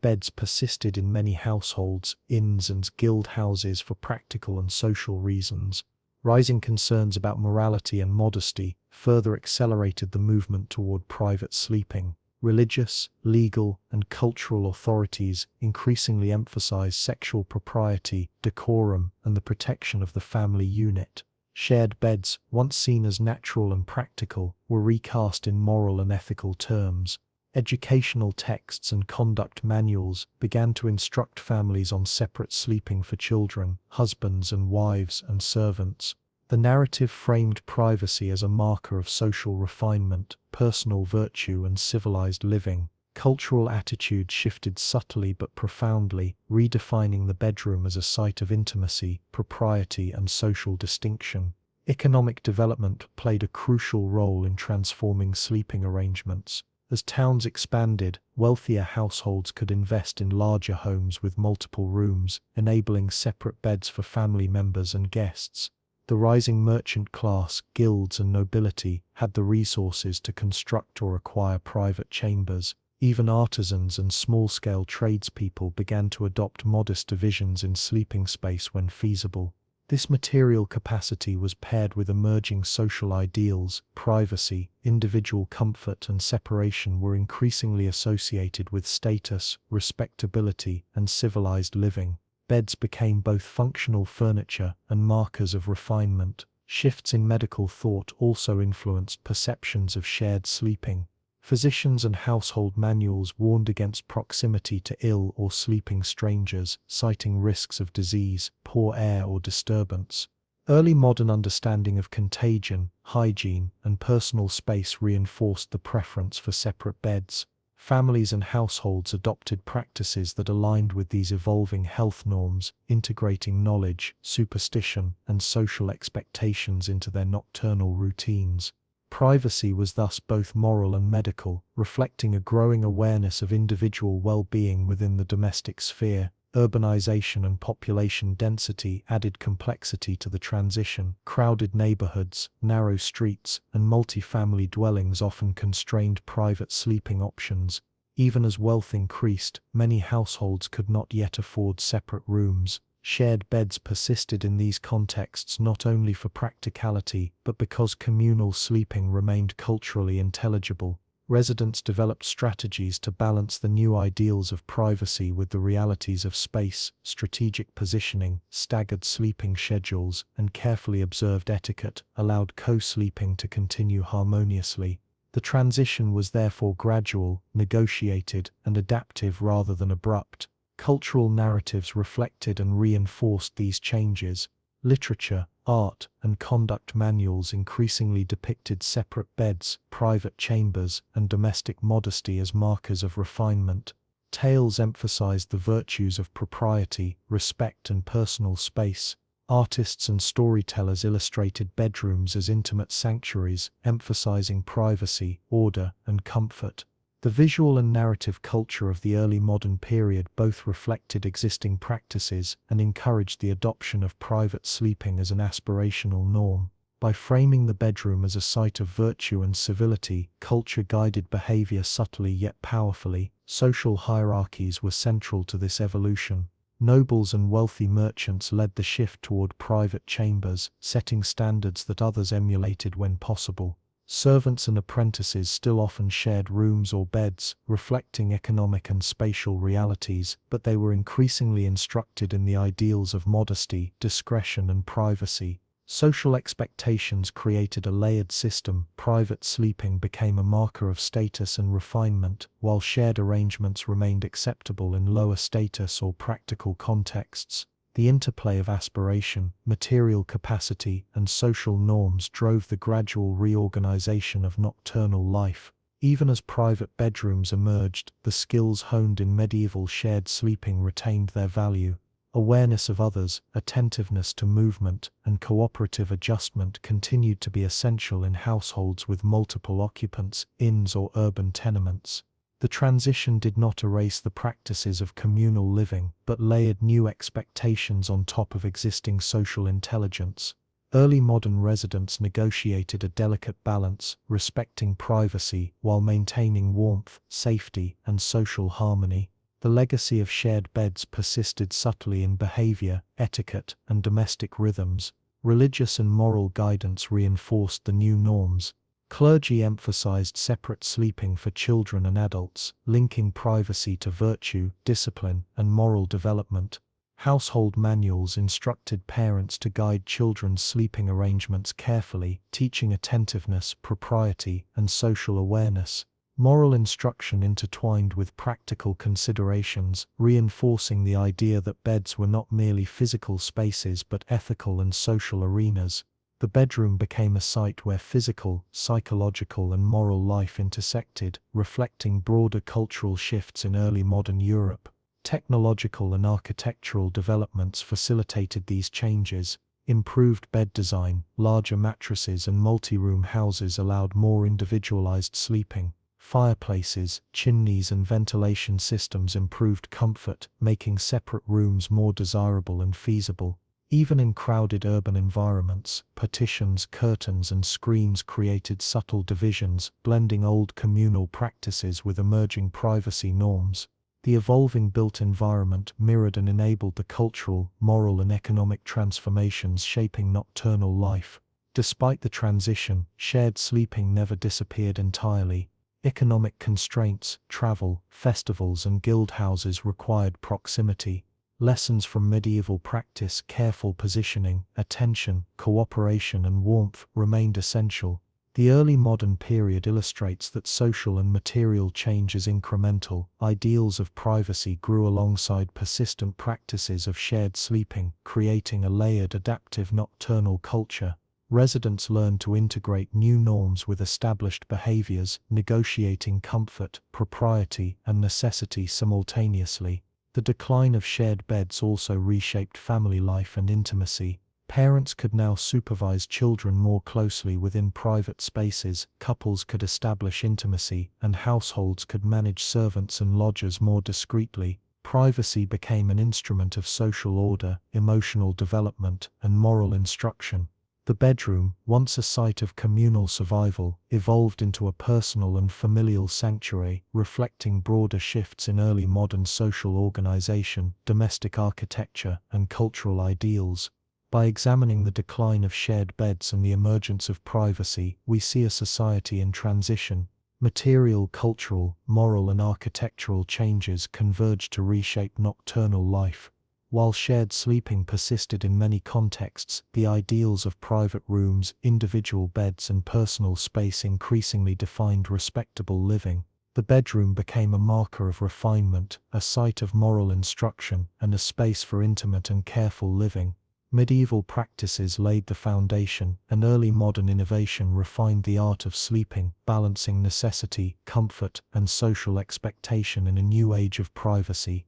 beds persisted in many households, inns, and guild houses for practical and social reasons. Rising concerns about morality and modesty further accelerated the movement toward private sleeping. Religious, legal, and cultural authorities increasingly emphasize sexual propriety, decorum, and the protection of the family unit. Shared beds, once seen as natural and practical, were recast in moral and ethical terms. Educational texts and conduct manuals began to instruct families on separate sleeping for children, husbands and wives and servants. The narrative framed privacy as a marker of social refinement, personal virtue and civilized living. Cultural attitudes shifted subtly but profoundly, redefining the bedroom as a site of intimacy, propriety and social distinction. Economic development played a crucial role in transforming sleeping arrangements. As towns expanded, wealthier households could invest in larger homes with multiple rooms, enabling separate beds for family members and guests. The rising merchant class, guilds and nobility had the resources to construct or acquire private chambers. Even artisans and small-scale tradespeople began to adopt modest divisions in sleeping space when feasible. This material capacity was paired with emerging social ideals. Privacy, individual comfort and separation were increasingly associated with status, respectability and civilized living. Beds became both functional furniture and markers of refinement. Shifts in medical thought also influenced perceptions of shared sleeping. Physicians and household manuals warned against proximity to ill or sleeping strangers, citing risks of disease, poor air or disturbance. Early modern understanding of contagion, hygiene, and personal space reinforced the preference for separate beds. Families and households adopted practices that aligned with these evolving health norms, integrating knowledge, superstition, and social expectations into their nocturnal routines. Privacy was thus both moral and medical, reflecting a growing awareness of individual well-being within the domestic sphere. Urbanization and population density added complexity to the transition. Crowded neighborhoods, narrow streets, and multi-family dwellings often constrained private sleeping options. Even as wealth increased, many households could not yet afford separate rooms. Shared beds persisted in these contexts not only for practicality, but because communal sleeping remained culturally intelligible. Residents developed strategies to balance the new ideals of privacy with the realities of space. Strategic positioning, staggered sleeping schedules, and carefully observed etiquette allowed co-sleeping to continue harmoniously. The transition was therefore gradual, negotiated, and adaptive rather than abrupt. Cultural narratives reflected and reinforced these changes. Literature, art, and conduct manuals increasingly depicted separate beds, private chambers, and domestic modesty as markers of refinement. Tales emphasized the virtues of propriety, respect, and personal space. Artists and storytellers illustrated bedrooms as intimate sanctuaries, emphasizing privacy, order, and comfort. The visual and narrative culture of the early modern period both reflected existing practices and encouraged the adoption of private sleeping as an aspirational norm. By framing the bedroom as a site of virtue and civility, culture guided behavior subtly yet powerfully. Social hierarchies were central to this evolution. Nobles and wealthy merchants led the shift toward private chambers, setting standards that others emulated when possible. Servants and apprentices still often shared rooms or beds, reflecting economic and spatial realities, but they were increasingly instructed in the ideals of modesty, discretion, and privacy. Social expectations created a layered system. Private sleeping became a marker of status and refinement, while shared arrangements remained acceptable in lower status or practical contexts. The interplay of aspiration, material capacity, and social norms drove the gradual reorganization of nocturnal life. Even as private bedrooms emerged, the skills honed in medieval shared sleeping retained their value. Awareness of others, attentiveness to movement, and cooperative adjustment continued to be essential in households with multiple occupants, inns or urban tenements. The transition did not erase the practices of communal living, but layered new expectations on top of existing social intelligence. Early modern residents negotiated a delicate balance, respecting privacy while maintaining warmth, safety, and social harmony. The legacy of shared beds persisted subtly in behavior, etiquette, and domestic rhythms. Religious and moral guidance reinforced the new norms. Clergy emphasized separate sleeping for children and adults, linking privacy to virtue, discipline, and moral development. Household manuals instructed parents to guide children's sleeping arrangements carefully, teaching attentiveness, propriety, and social awareness. Moral instruction intertwined with practical considerations, reinforcing the idea that beds were not merely physical spaces but ethical and social arenas. The bedroom became a site where physical, psychological, and moral life intersected, reflecting broader cultural shifts in early modern Europe. Technological and architectural developments facilitated these changes. Improved bed design, larger mattresses, and multi-room houses allowed more individualized sleeping. Fireplaces, chimneys, and ventilation systems improved comfort, making separate rooms more desirable and feasible. Even in crowded urban environments, partitions, curtains, and screens created subtle divisions, blending old communal practices with emerging privacy norms. The evolving built environment mirrored and enabled the cultural, moral, and economic transformations shaping nocturnal life. Despite the transition, shared sleeping never disappeared entirely. Economic constraints, travel, festivals, and guild houses required proximity. Lessons from medieval practice, careful positioning, attention, cooperation, and warmth remained essential. The early modern period illustrates that social and material change is incremental. Ideals of privacy grew alongside persistent practices of shared sleeping, creating a layered, adaptive nocturnal culture. Residents learned to integrate new norms with established behaviors, negotiating comfort, propriety, and necessity simultaneously. The decline of shared beds also reshaped family life and intimacy. Parents could now supervise children more closely within private spaces, couples could establish intimacy, and households could manage servants and lodgers more discreetly. Privacy became an instrument of social order, emotional development, and moral instruction. The bedroom, once a site of communal survival, evolved into a personal and familial sanctuary, reflecting broader shifts in early modern social organization, domestic architecture, and cultural ideals. By examining the decline of shared beds and the emergence of privacy, we see a society in transition. Material, cultural, moral, and architectural changes converged to reshape nocturnal life. While shared sleeping persisted in many contexts, the ideals of private rooms, individual beds, and personal space increasingly defined respectable living. The bedroom became a marker of refinement, a site of moral instruction, and a space for intimate and careful living. Medieval practices laid the foundation, and early modern innovation refined the art of sleeping, balancing necessity, comfort, and social expectation in a new age of privacy.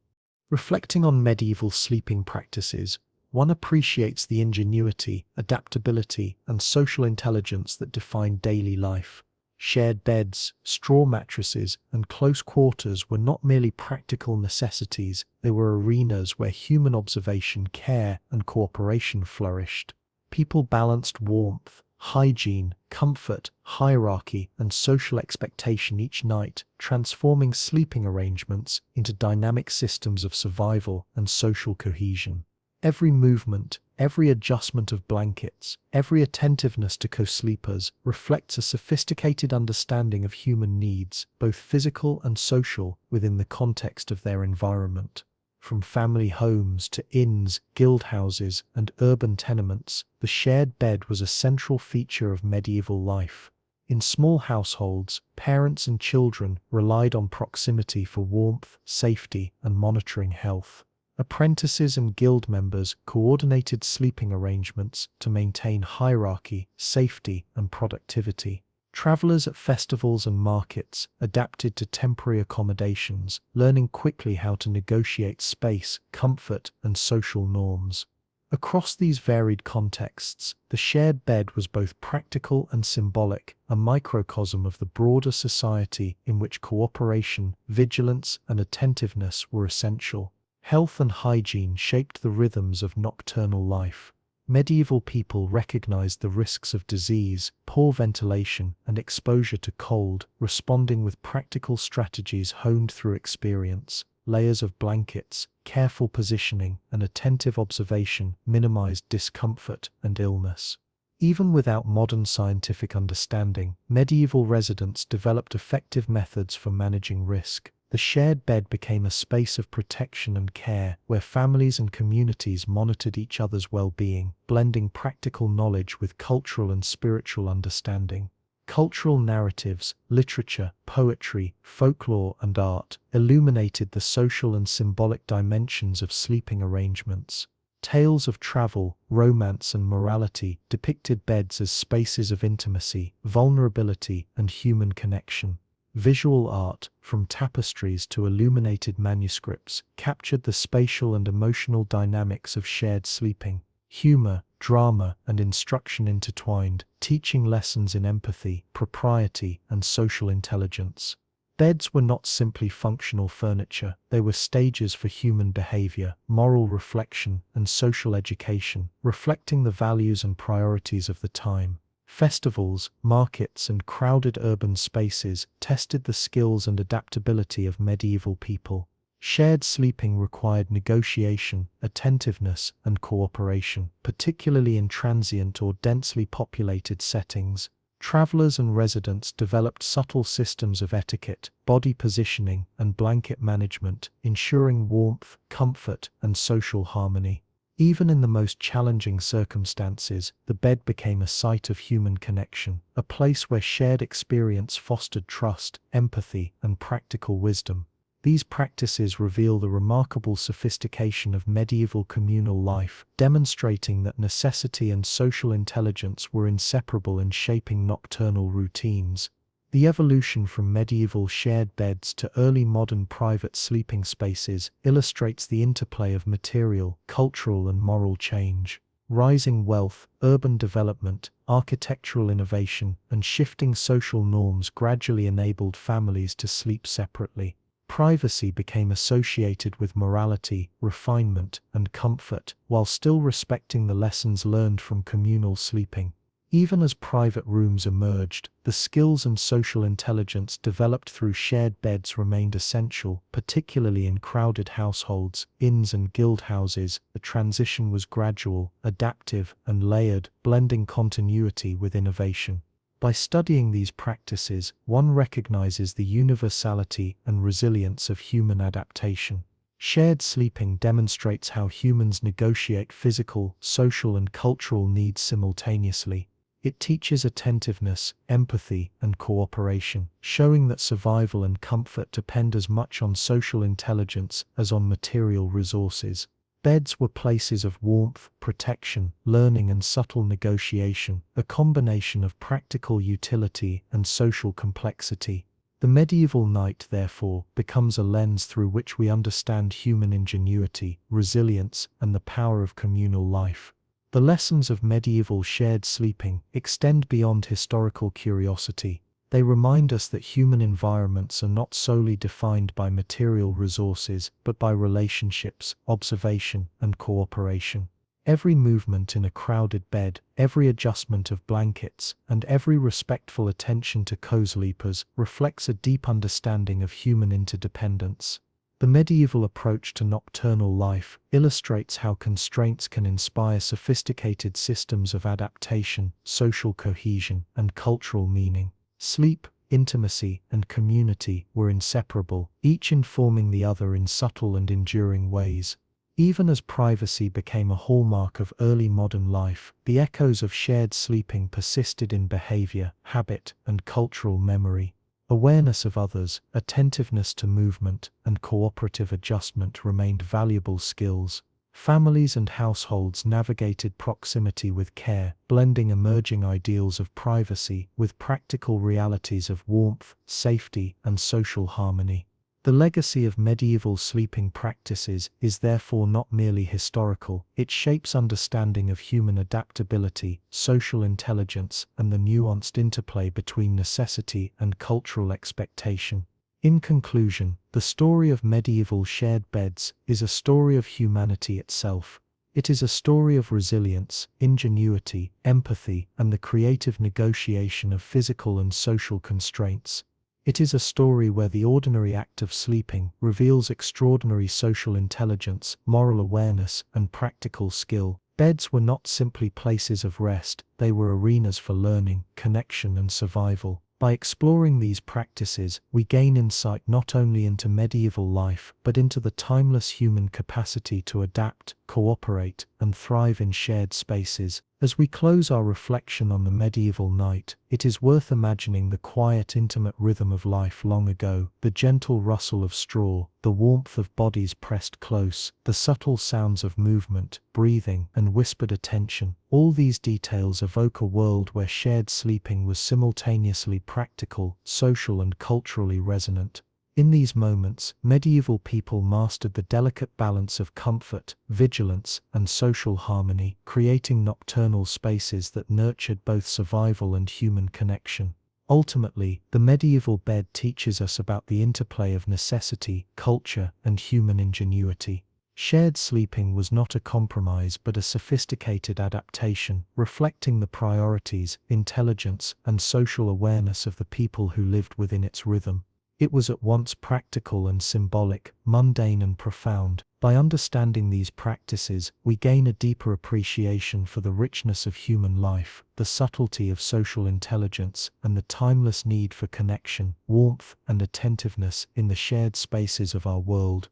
Reflecting on medieval sleeping practices, one appreciates the ingenuity, adaptability, and social intelligence that defined daily life. Shared beds, straw mattresses, and close quarters were not merely practical necessities, they were arenas where human observation, care, and cooperation flourished. People balanced warmth, hygiene, comfort, hierarchy, and social expectation each night, transforming sleeping arrangements into dynamic systems of survival and social cohesion. Every movement, every adjustment of blankets, every attentiveness to co-sleepers reflects a sophisticated understanding of human needs, both physical and social, within the context of their environment. From family homes to inns, guild houses, and urban tenements, the shared bed was a central feature of medieval life. In small households, parents and children relied on proximity for warmth, safety, and monitoring health. Apprentices and guild members coordinated sleeping arrangements to maintain hierarchy, safety, and productivity. Travelers at festivals and markets adapted to temporary accommodations, learning quickly how to negotiate space, comfort, and social norms. Across these varied contexts, the shared bed was both practical and symbolic, a microcosm of the broader society in which cooperation, vigilance, and attentiveness were essential. Health and hygiene shaped the rhythms of nocturnal life. Medieval people recognized the risks of disease, poor ventilation, and exposure to cold, responding with practical strategies honed through experience. Layers of blankets, careful positioning, and attentive observation minimized discomfort and illness. Even without modern scientific understanding, medieval residents developed effective methods for managing risk. The shared bed became a space of protection and care, where families and communities monitored each other's well-being, blending practical knowledge with cultural and spiritual understanding. Cultural narratives, literature, poetry, folklore, and art illuminated the social and symbolic dimensions of sleeping arrangements. Tales of travel, romance, and morality depicted beds as spaces of intimacy, vulnerability, and human connection. Visual art, from tapestries to illuminated manuscripts, captured the spatial and emotional dynamics of shared sleeping. Humor, drama, and instruction intertwined, teaching lessons in empathy, propriety, and social intelligence. Beds were not simply functional furniture, they were stages for human behavior, moral reflection, and social education, reflecting the values and priorities of the time. Festivals, markets, and crowded urban spaces tested the skills and adaptability of medieval people. Shared sleeping required negotiation, attentiveness, and cooperation, particularly in transient or densely populated settings. Travelers and residents developed subtle systems of etiquette, body positioning, and blanket management, ensuring warmth, comfort, and social harmony. Even in the most challenging circumstances, the bed became a site of human connection, a place where shared experience fostered trust, empathy, and practical wisdom. These practices reveal the remarkable sophistication of medieval communal life, demonstrating that necessity and social intelligence were inseparable in shaping nocturnal routines. The evolution from medieval shared beds to early modern private sleeping spaces illustrates the interplay of material, cultural, and moral change. Rising wealth, urban development, architectural innovation, and shifting social norms gradually enabled families to sleep separately. Privacy became associated with morality, refinement, and comfort, while still respecting the lessons learned from communal sleeping. Even as private rooms emerged, the skills and social intelligence developed through shared beds remained essential, particularly in crowded households, inns, and guild houses. The transition was gradual, adaptive, and layered, blending continuity with innovation. By studying these practices, one recognizes the universality and resilience of human adaptation. Shared sleeping demonstrates how humans negotiate physical, social, and cultural needs simultaneously. It teaches attentiveness, empathy, and cooperation, showing that survival and comfort depend as much on social intelligence as on material resources. Beds were places of warmth, protection, learning, and subtle negotiation, a combination of practical utility and social complexity. The medieval night, therefore, becomes a lens through which we understand human ingenuity, resilience, and the power of communal life. The lessons of medieval shared sleeping extend beyond historical curiosity. They remind us that human environments are not solely defined by material resources, but by relationships, observation, and cooperation. Every movement in a crowded bed, every adjustment of blankets, and every respectful attention to co-sleepers reflects a deep understanding of human interdependence. The medieval approach to nocturnal life illustrates how constraints can inspire sophisticated systems of adaptation, social cohesion, and cultural meaning. Sleep, intimacy, and community were inseparable, each informing the other in subtle and enduring ways. Even as privacy became a hallmark of early modern life, the echoes of shared sleeping persisted in behavior, habit, and cultural memory. Awareness of others, attentiveness to movement, and cooperative adjustment remained valuable skills. Families and households navigated proximity with care, blending emerging ideals of privacy with practical realities of warmth, safety, and social harmony. The legacy of medieval sleeping practices is therefore not merely historical, it shapes understanding of human adaptability, social intelligence, and the nuanced interplay between necessity and cultural expectation. In conclusion, the story of medieval shared beds is a story of humanity itself. It is a story of resilience, ingenuity, empathy, and the creative negotiation of physical and social constraints. It is a story where the ordinary act of sleeping reveals extraordinary social intelligence, moral awareness, and practical skill. Beds were not simply places of rest, they were arenas for learning, connection, and survival. By exploring these practices, we gain insight not only into medieval life, but into the timeless human capacity to adapt, cooperate, and thrive in shared spaces. As we close our reflection on the medieval night, it is worth imagining the quiet, intimate rhythm of life long ago, the gentle rustle of straw, the warmth of bodies pressed close, the subtle sounds of movement, breathing, and whispered attention. All these details evoke a world where shared sleeping was simultaneously practical, social, and culturally resonant. In these moments, medieval people mastered the delicate balance of comfort, vigilance, and social harmony, creating nocturnal spaces that nurtured both survival and human connection. Ultimately, the medieval bed teaches us about the interplay of necessity, culture, and human ingenuity. Shared sleeping was not a compromise but a sophisticated adaptation, reflecting the priorities, intelligence, and social awareness of the people who lived within its rhythm. It was at once practical and symbolic, mundane and profound. By understanding these practices, we gain a deeper appreciation for the richness of human life, the subtlety of social intelligence, and the timeless need for connection, warmth, and attentiveness in the shared spaces of our world.